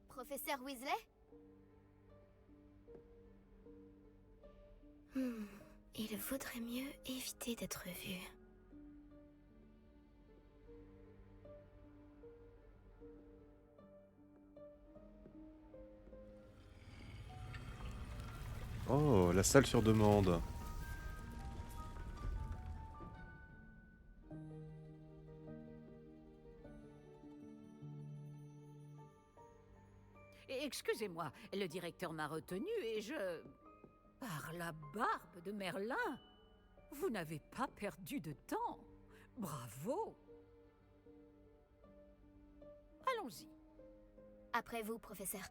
Professeur Weasley? Il vaudrait mieux éviter d'être vu. Oh, la salle sur demande. Excusez-moi, le directeur m'a retenu et je... Par la barbe de Merlin, vous n'avez pas perdu de temps. Bravo. Allons-y. Après vous, professeur.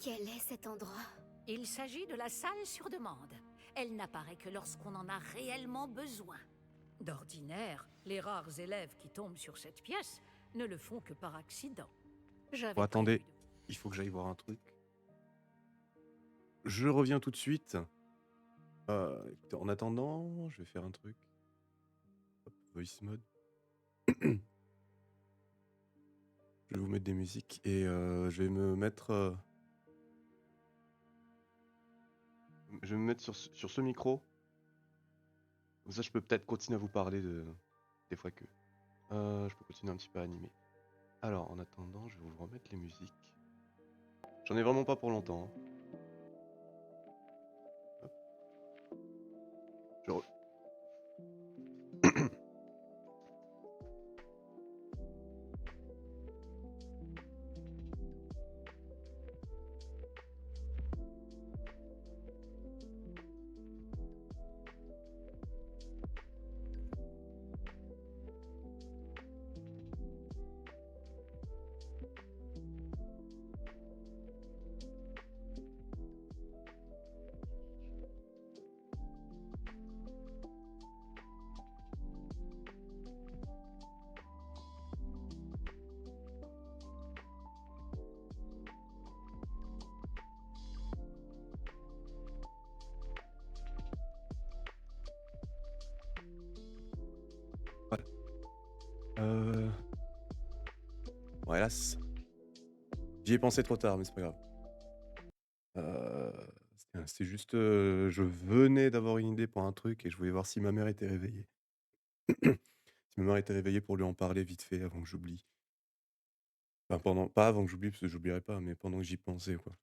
Quel est cet endroit? Il s'agit de la salle sur demande. Elle n'apparaît que lorsqu'on en a réellement besoin. D'ordinaire, les rares élèves qui tombent sur cette pièce ne le font que par accident. Bon, attendez, il faut que j'aille voir un truc. Je reviens tout de suite. Écoutez, en attendant, je vais faire un truc. Hop, voice mode. Je vais vous mettre des musiques et je vais me mettre... Je vais me mettre sur ce micro. Comme ça, je peux peut-être continuer à vous parler des fois que... je peux continuer un petit peu à animer. Alors, en attendant, je vais vous remettre les musiques. J'en ai vraiment pas pour longtemps. Hein. Hop. Je re- Voilà. Bon, hélas. J'y ai pensé trop tard, mais c'est pas grave. C'était juste... je venais d'avoir une idée pour un truc et je voulais voir si ma mère était réveillée. Si ma mère était réveillée pour lui en parler vite fait avant que j'oublie. Enfin, pas avant que j'oublie, parce que j'oublierai pas, mais pendant que j'y pensais, quoi.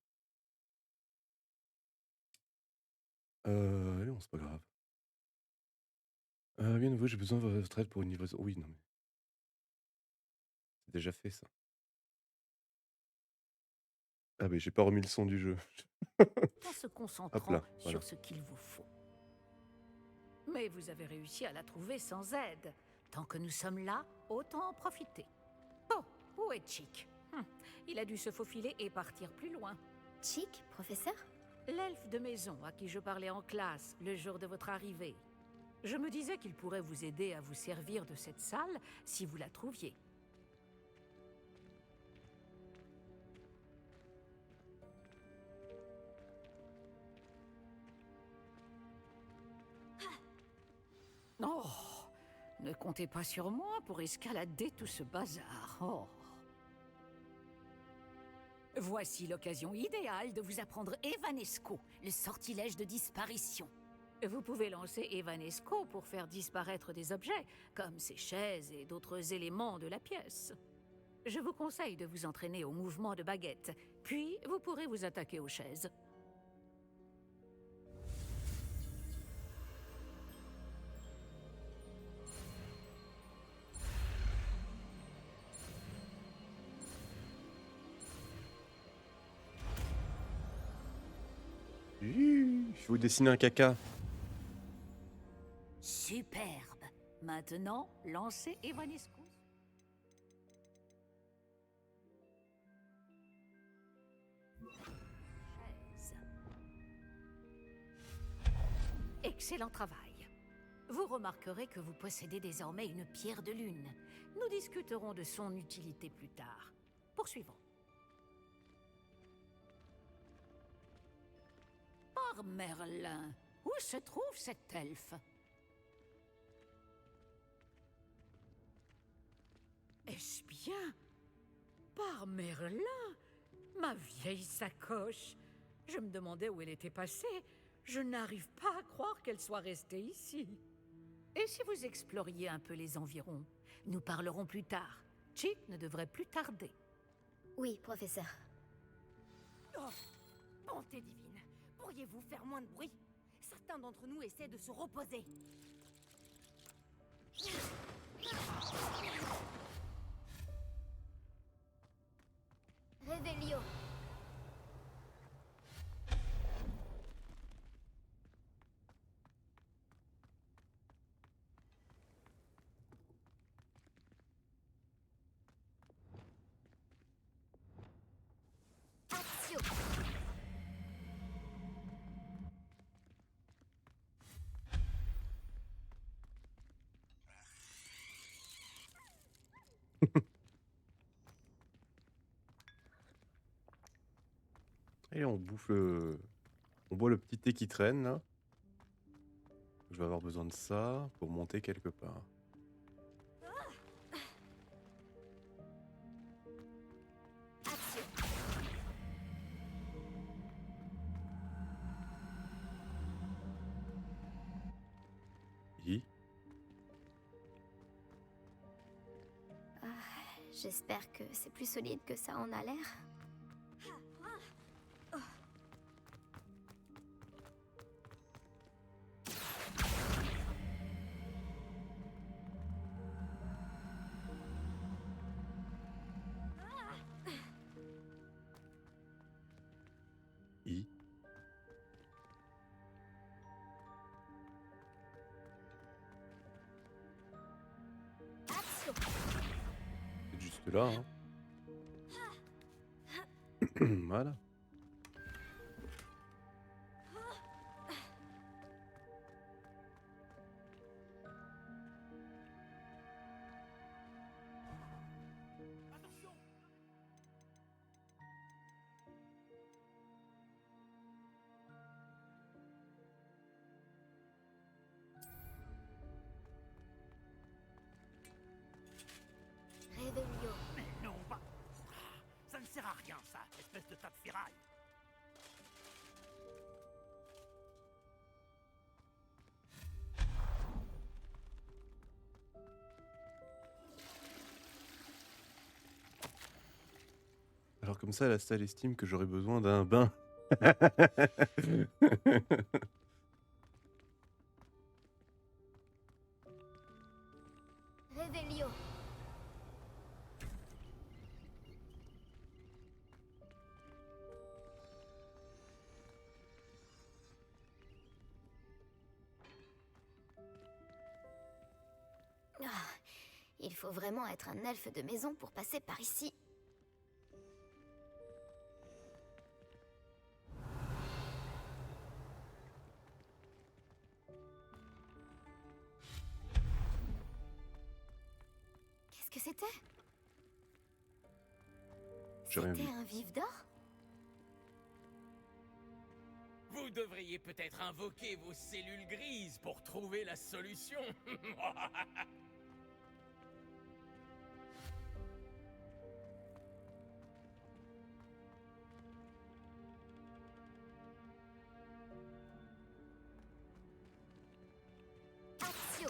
Non, c'est pas grave. Bien nouveau, j'ai besoin de votre aide pour une livraison. Oui, non, mais c'est déjà fait, ça. Ah, mais j'ai pas remis le son du jeu. En se Hop concentrant là, voilà. sur ce qu'il vous faut. Mais vous avez réussi à la trouver sans aide. Tant que nous sommes là, autant en profiter. Bon, Où est Chick? Il a dû se faufiler et partir plus loin. Chick, professeur? L'elfe de maison à qui je parlais en classe le jour de votre arrivée. Je me disais qu'il pourrait vous aider à vous servir de cette salle si vous la trouviez. Oh, ne comptez pas sur moi pour escalader tout ce bazar. Oh. Voici l'occasion idéale de vous apprendre Evanesco, le sortilège de disparition. Vous pouvez lancer Evanesco pour faire disparaître des objets, comme ces chaises et d'autres éléments de la pièce. Je vous conseille de vous entraîner au mouvement de baguette, puis vous pourrez vous attaquer aux chaises. Je vais vous dessiner un caca. Superbe. Maintenant, lancez Evanesco. Chaise. Excellent travail. Vous remarquerez que vous possédez désormais une pierre de lune. Nous discuterons de son utilité plus tard. Poursuivons. Par Merlin, où se trouve cet elfe? Est-ce bien? Par Merlin? Ma vieille sacoche. Je me demandais où elle était passée. Je n'arrive pas à croire qu'elle soit restée ici. Et si vous exploriez un peu les environs? Nous parlerons plus tard. Chick ne devrait plus tarder. Oui, professeur. Oh, bonté divine, pourriez-vous faire moins de bruit? Certains d'entre nous essaient de se reposer. Réveillon. Action. Et on bouffe le... On boit le petit thé qui traîne, là. Je vais avoir besoin de ça pour monter quelque part. Action. Hi. Ah, j'espère que c'est plus solide que ça en a l'air. Hi. Action. C'est juste là, hein. Voilà. Réveillon. Mais non, pas... Ça ne sert à rien, ça, espèce de tas de ferraille. Alors comme ça, la salle estime que j'aurais besoin d'un bain. Réveillon. Ah, Il faut vraiment être un elfe de maison pour passer par ici. Qu'est-ce que c'était? J'ai rien vu. C'était un vif d'or? Vous devriez peut-être invoquer vos cellules grises pour trouver la solution. Accio!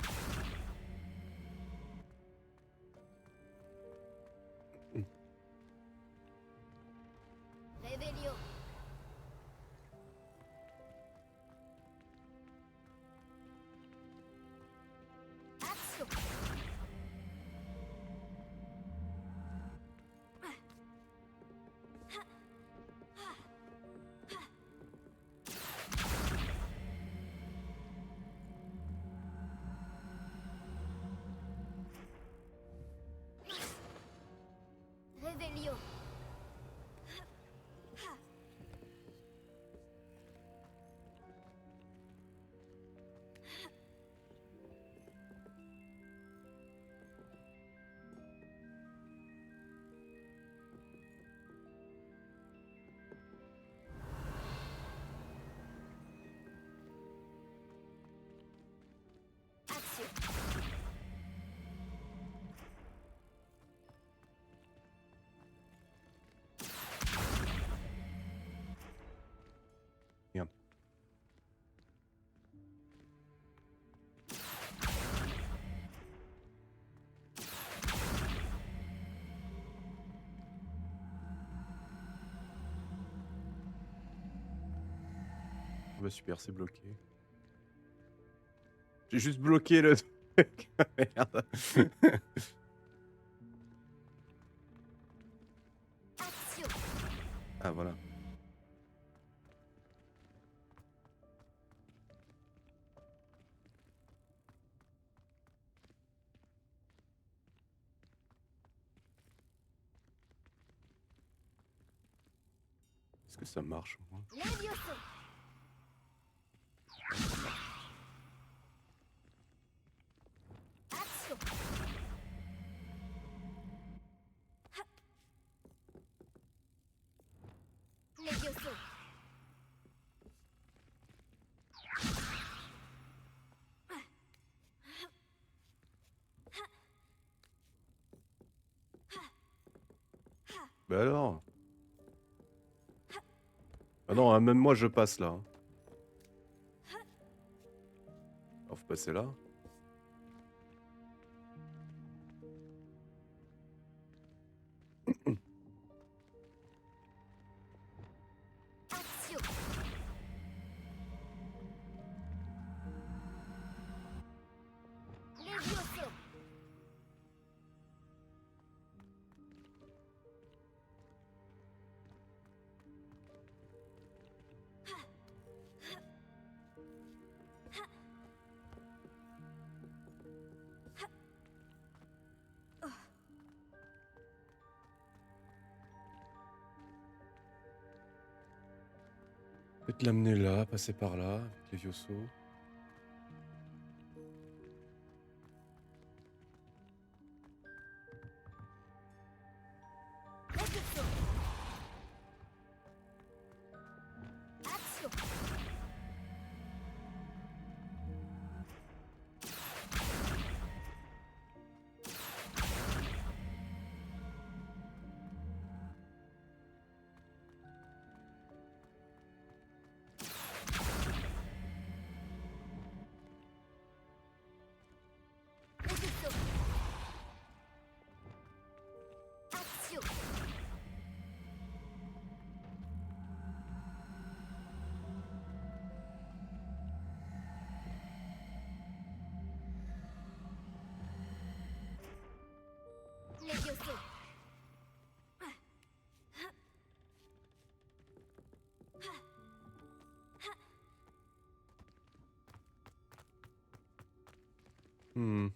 Revelio! Accio! Revelio! Accio! Bien. Bah super, c'est bloqué. J'ai juste bloqué le truc. Merde. Accio! Ah voilà. Est-ce que ça marche au moins? Levioso! Accio! Levioso! Bah alors? Ah non, hein, même moi je passe là. Hein. Alors faut passer là. Accio! Levioso! Peut-être l'amener là, passer par là, avec les Vioso. Repulso! Accio! Repulso! Accio! Levioso! Hmm.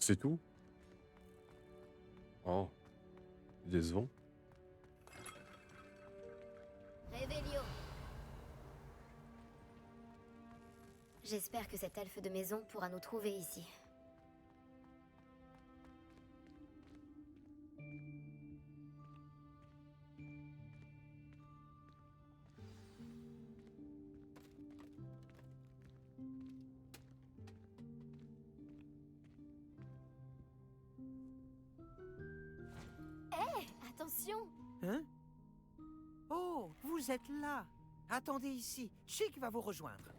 C'est tout? Oh, décevant. Révélio. J'espère que cet elfe de maison pourra nous trouver ici. Hé, attention! Hein? Oh, vous êtes là. Attendez ici. Chic va vous rejoindre.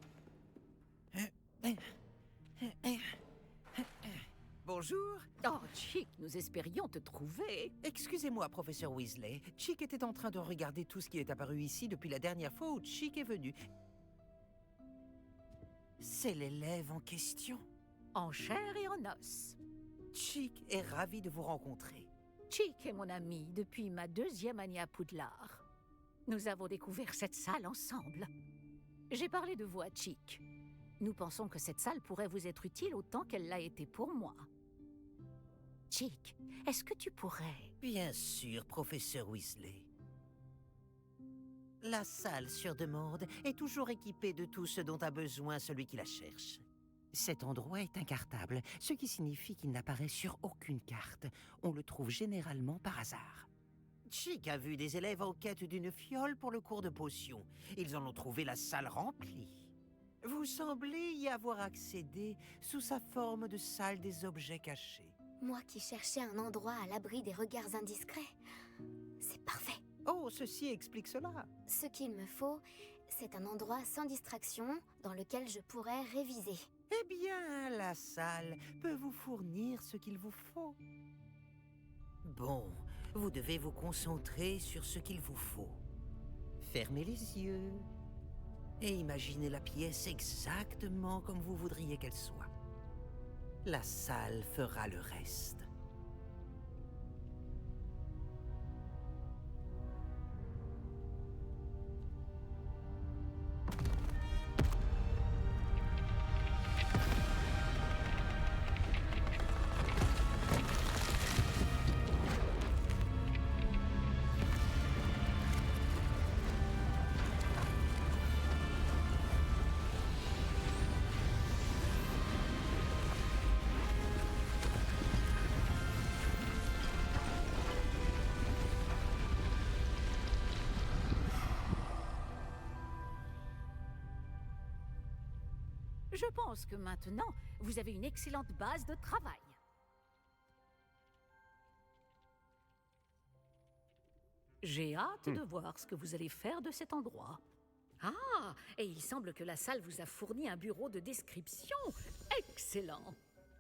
Bonjour. Oh, Chic, nous espérions te trouver. Excusez-moi, professeur Weasley. Chic était en train de regarder tout ce qui est apparu ici depuis la dernière fois où Chic est venu. C'est l'élève en question. En chair et en os. Chic est ravi de vous rencontrer. Chic est mon ami depuis ma 2e année à Poudlard. Nous avons découvert cette salle ensemble. J'ai parlé de vous à Chic. Nous pensons que cette salle pourrait vous être utile autant qu'elle l'a été pour moi. Chic, est-ce que tu pourrais... Bien sûr, professeur Weasley. La salle sur demande est toujours équipée de tout ce dont a besoin celui qui la cherche. Cet endroit est incartable, ce qui signifie qu'il n'apparaît sur aucune carte. On le trouve généralement par hasard. Chic a vu des élèves en quête d'une fiole pour le cours de potions. Ils en ont trouvé la salle remplie. Vous semblez y avoir accédé sous sa forme de salle des objets cachés. Moi qui cherchais un endroit à l'abri des regards indiscrets. C'est parfait. Oh, ceci explique cela. Ce qu'il me faut, c'est un endroit sans distraction dans lequel je pourrais réviser. Eh bien, la salle peut vous fournir ce qu'il vous faut. Bon, vous devez vous concentrer sur ce qu'il vous faut. Fermez les yeux et imaginez la pièce exactement comme vous voudriez qu'elle soit. La salle fera le reste. Je pense que maintenant, vous avez une excellente base de travail. J'ai hâte de voir ce que vous allez faire de cet endroit. Ah, et il semble que la salle vous a fourni un bureau de description. Excellent.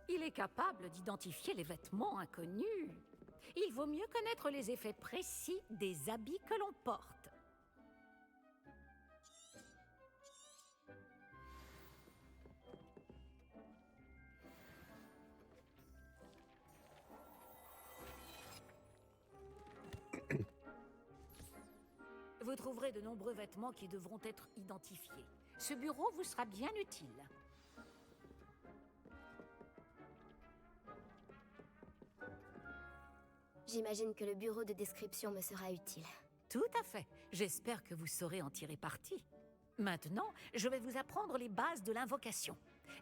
Il est capable d'identifier les vêtements inconnus. Il vaut mieux connaître les effets précis des habits que l'on porte. Vous trouverez de nombreux vêtements qui devront être identifiés. Ce bureau vous sera bien utile. J'imagine que le bureau de description me sera utile. Tout à fait. J'espère que vous saurez en tirer parti. Maintenant, je vais vous apprendre les bases de l'invocation.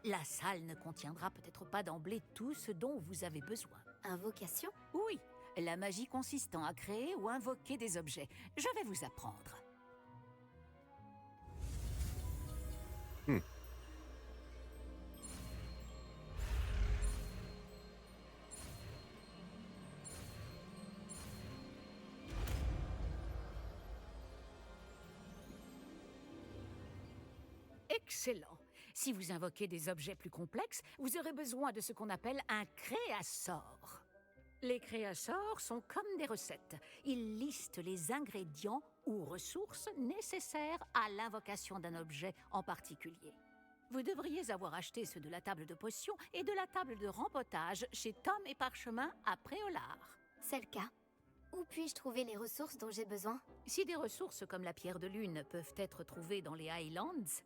La salle ne contiendra peut-être pas d'emblée tout ce dont vous avez besoin. Invocation ? Oui, la magie consistant à créer ou invoquer des objets. Je vais vous apprendre. Excellent. Si vous invoquez des objets plus complexes, vous aurez besoin de ce qu'on appelle un créasort. Les créasors sont comme des recettes. Ils listent les ingrédients ou ressources nécessaires à l'invocation d'un objet en particulier. Vous devriez avoir acheté ceux de la table de potions et de la table de rempotage chez Tom et Parchemin à Préolard. C'est le cas. Où puis-je trouver les ressources dont j'ai besoin ? Si des ressources comme la pierre de lune peuvent être trouvées dans les Highlands,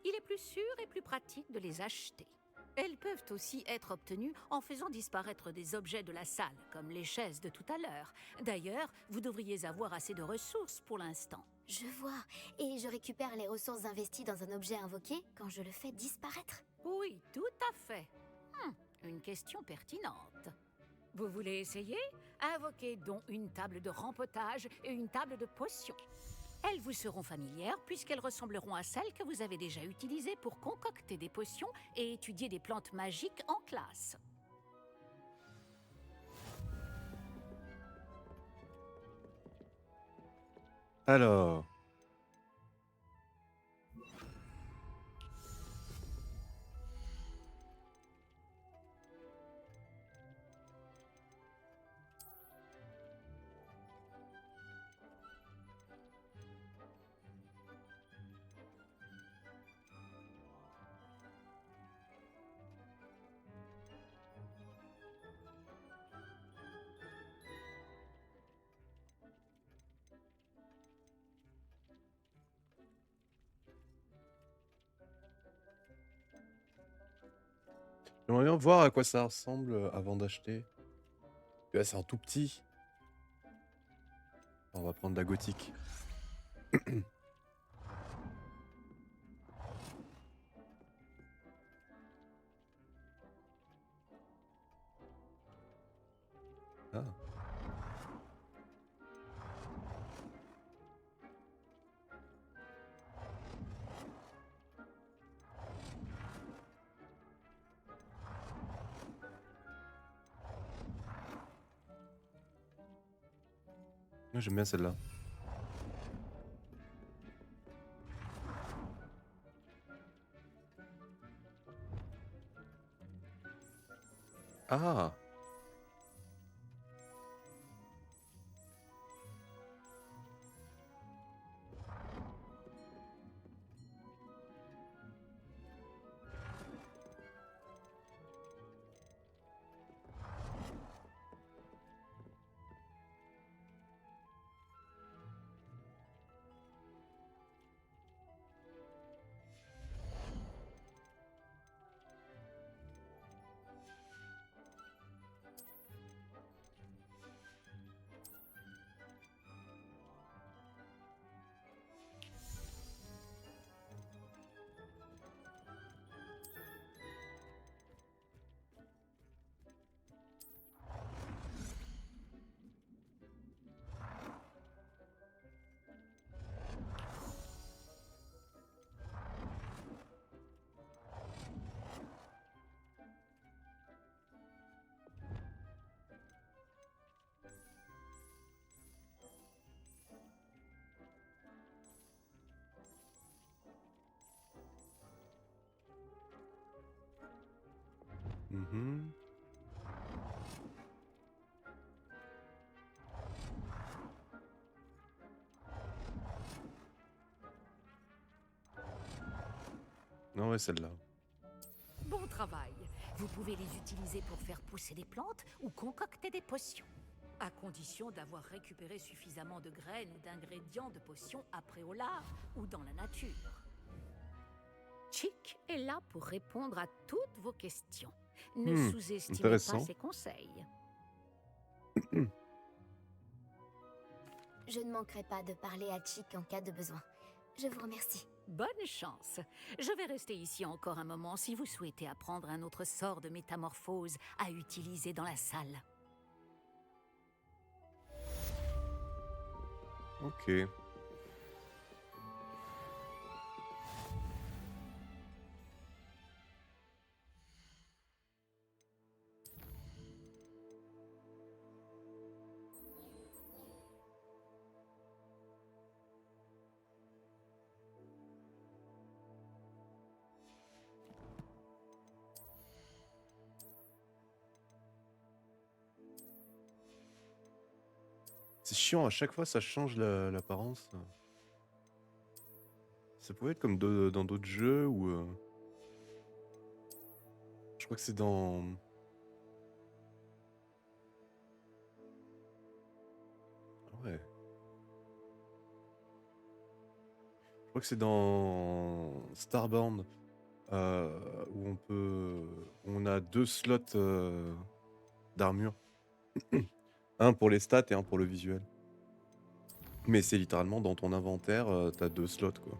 il est plus sûr et plus pratique de les acheter. Elles peuvent aussi être obtenues en faisant disparaître des objets de la salle, comme les chaises de tout à l'heure. D'ailleurs, vous devriez avoir assez de ressources pour l'instant. Je vois. Et je récupère les ressources investies dans un objet invoqué quand je le fais disparaître. Oui, tout à fait. Une question pertinente. Vous voulez essayer? Invoquez donc une table de rempotage et une table de potions. Elles vous seront familières puisqu'elles ressembleront à celles que vous avez déjà utilisées pour concocter des potions et étudier des plantes magiques en classe. Alors. J'aimerais bien voir à quoi ça ressemble avant d'acheter. Là, c'est un tout petit. On va prendre la gothique. Ah. Moi, j'aime bien celle-là. Ah! Mhm. Non, ouais, celle-là. Bon travail. Vous pouvez les utiliser pour faire pousser des plantes ou concocter des potions. À condition d'avoir récupéré suffisamment de graines ou d'ingrédients de potions après au lard ou dans la nature. Chick est là pour répondre à toutes vos questions. Ne sous-estimez pas Intéressant. ses conseils. Je ne manquerai pas de parler à Chick en cas de besoin. Je vous remercie. Bonne chance. Je vais rester ici encore un moment si vous souhaitez apprendre un autre sort de métamorphose à utiliser dans la salle. Ok. C'est chiant, à chaque fois ça change l'apparence. Ça pouvait être comme dans d'autres jeux ou. Je crois que c'est dans. Ah ouais. Je crois que c'est dans Starbound. où on a 2 slots, d'armure. Un pour les stats et un pour le visuel. Mais c'est littéralement dans ton inventaire, tu 2 slots, quoi.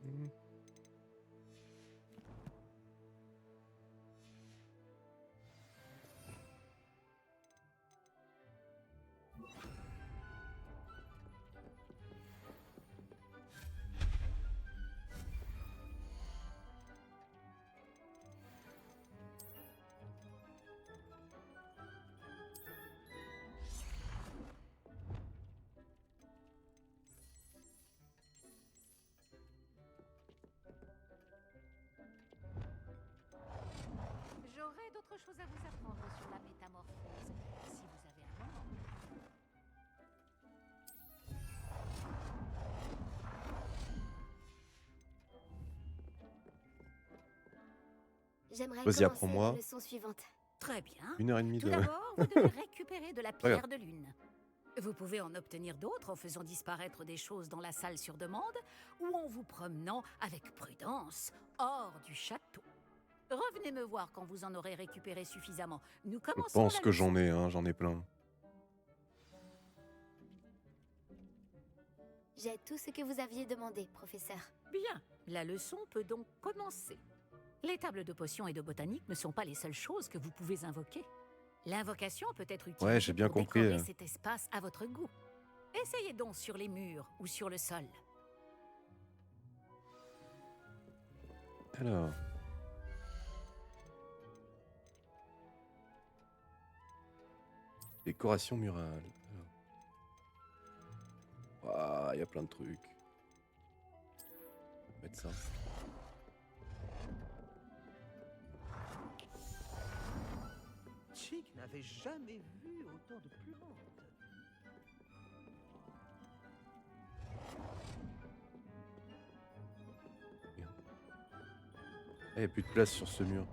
Mmh. J'aurais d'autres choses à vous apprendre sur la métamorphose, si vous avez un moment. J'aimerais Vas-y, commencer apprends-moi. la leçon suivante. Très bien. 1 heure et demie Tout de d'abord, vous devez récupérer de la pierre Regarde. de lune. Vous pouvez en obtenir d'autres en faisant disparaître des choses dans la salle sur demande ou en vous promenant avec prudence hors du château. Revenez me voir quand vous en aurez récupéré suffisamment. Nous Je commençons pense la que leçon. j'en ai, hein, j'en ai plein. J'ai tout ce que vous aviez demandé, professeur. Bien, la leçon peut donc commencer. Les tables de potions et de botanique ne sont pas les seules choses que vous pouvez invoquer. L'invocation peut être utilisée Ouais, j'ai bien pour compris, décorer cet espace à votre goût. Essayez donc sur les murs ou sur le sol. Alors. Décoration murale. Waouh, il y a plein de trucs. On va mettre ça. Chick n'avait jamais vu autant de plantes. Il n'y a plus de place sur ce mur.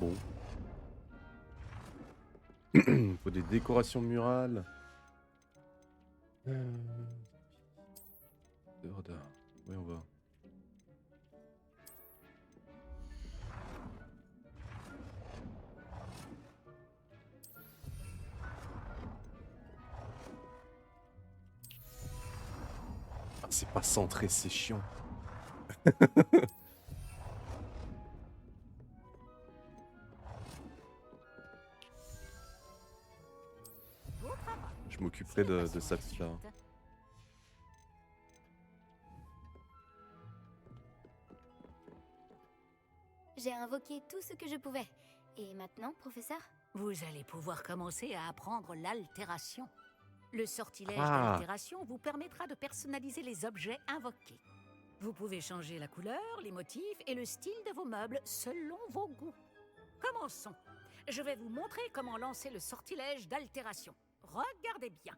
Bon. Faut des décorations murales. Orda. Oui, on va. Ah, c'est pas centré, c'est chiant. Je m'occuperai de ça plus tard. J'ai invoqué tout ce que je pouvais. Et maintenant, professeur? Vous allez pouvoir commencer à apprendre l'altération. Le sortilège Ah. d'altération vous permettra de personnaliser les objets invoqués. Vous pouvez changer la couleur, les motifs et le style de vos meubles selon vos goûts. Commençons. Je vais vous montrer comment lancer le sortilège d'altération. Regardez bien.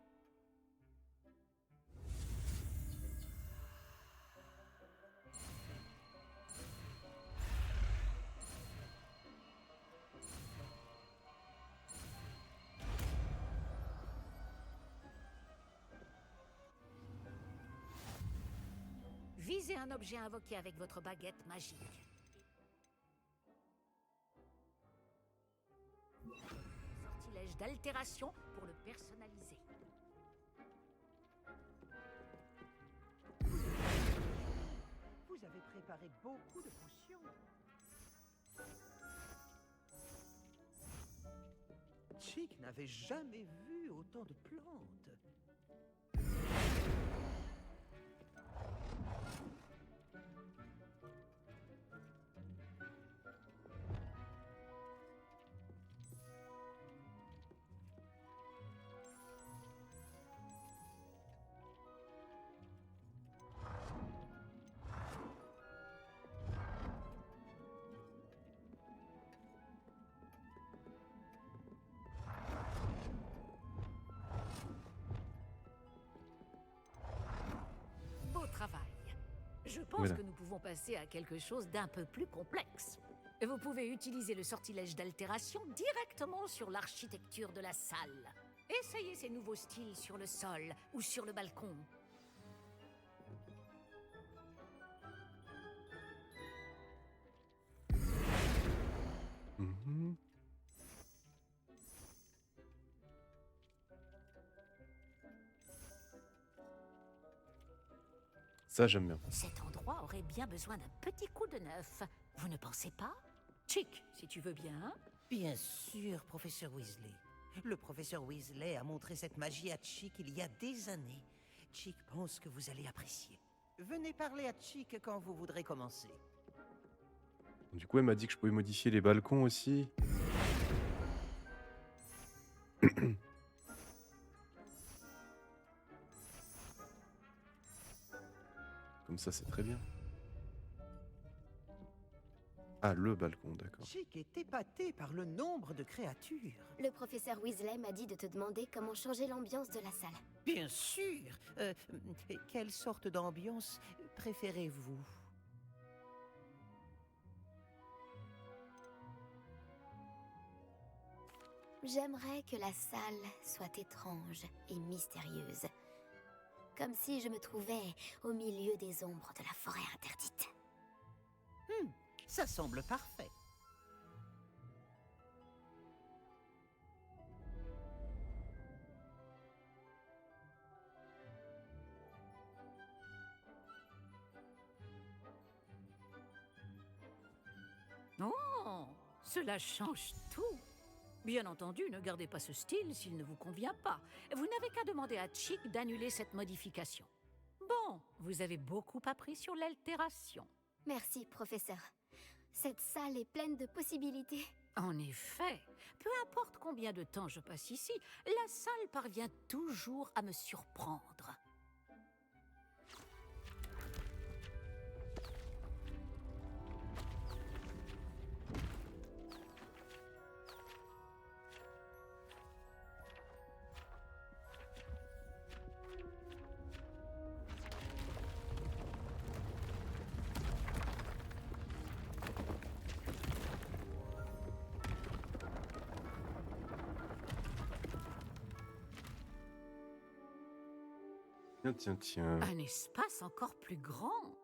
Visez un objet invoqué avec votre baguette magique. Sortilège d'altération pour le personnaliser. Vous avez préparé beaucoup de potions. Chick n'avait jamais vu autant de plantes. Beau travail. Je pense Voilà. que nous pouvons passer à quelque chose d'un peu plus complexe. Vous pouvez utiliser le sortilège d'altération directement sur l'architecture de la salle. Essayez ces nouveaux styles sur le sol ou sur le balcon. Mhm. Ça, j'aime bien. Cet endroit aurait bien besoin d'un petit coup de neuf. Vous ne pensez pas? Chick, si tu veux bien. Bien sûr, professeur Weasley. Le professeur Weasley a montré cette magie à Chick il y a des années. Chick pense que vous allez apprécier. Venez parler à Chick quand vous voudrez commencer. Du coup, elle m'a dit que je pouvais modifier les balcons aussi. Comme ça, c'est très bien. Ah, le balcon, d'accord. Chick est épaté par le nombre de créatures. Le professeur Weasley m'a dit de te demander comment changer l'ambiance de la salle. Bien sûr. Quelle sorte d'ambiance préférez-vous? J'aimerais que la salle soit étrange et mystérieuse. Comme si je me trouvais au milieu des ombres de la forêt interdite. Ça semble parfait. Oh, cela change tout. Bien entendu, ne gardez pas ce style s'il ne vous convient pas. Vous n'avez qu'à demander à Chick d'annuler cette modification. Bon, vous avez beaucoup appris sur l'altération. Merci, professeur. Cette salle est pleine de possibilités. En effet, peu importe combien de temps je passe ici, la salle parvient toujours à me surprendre. Tiens. Un espace encore plus grand.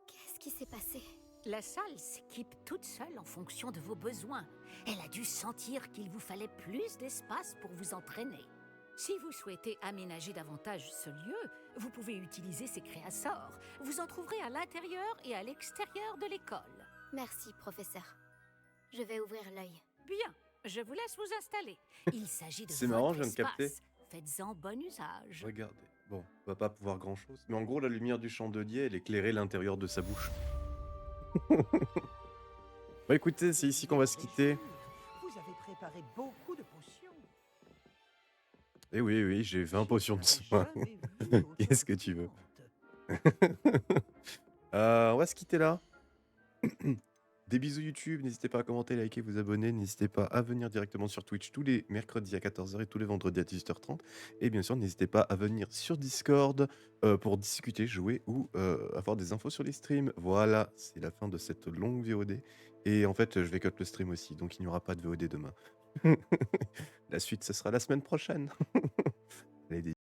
Qu'est-ce qui s'est passé? La salle s'équipe toute seule en fonction de vos besoins. Elle a dû sentir qu'il vous fallait plus d'espace pour vous entraîner. Si vous souhaitez aménager davantage ce lieu, vous pouvez utiliser ces créassors. Vous en trouverez à l'intérieur et à l'extérieur de l'école. Merci, professeur. Je vais ouvrir l'œil. Bien, je vous laisse vous installer. Il s'agit de C'est votre marrant, je viens de espace. capter. Faites-en bon usage. Regardez. Bon, on va pas pouvoir grand-chose. Mais en gros, la lumière du chandelier, elle éclairait l'intérieur de sa bouche. Bah écoutez, c'est ici qu'on va se quitter. Vous avez préparé beaucoup de potions. Eh oui, oui, j'ai 20 potions de soin. Qu'est-ce que tu veux? On va se quitter là. Des bisous YouTube, n'hésitez pas à commenter, liker, vous abonner, n'hésitez pas à venir directement sur Twitch tous les mercredis à 14h et tous les vendredis à 18h30. Et bien sûr, n'hésitez pas à venir sur Discord pour discuter, jouer ou avoir des infos sur les streams. Voilà, c'est la fin de cette longue VOD. Et en fait, je vais cut le stream aussi, donc il n'y aura pas de VOD demain. La suite, ce sera la semaine prochaine. Allez, des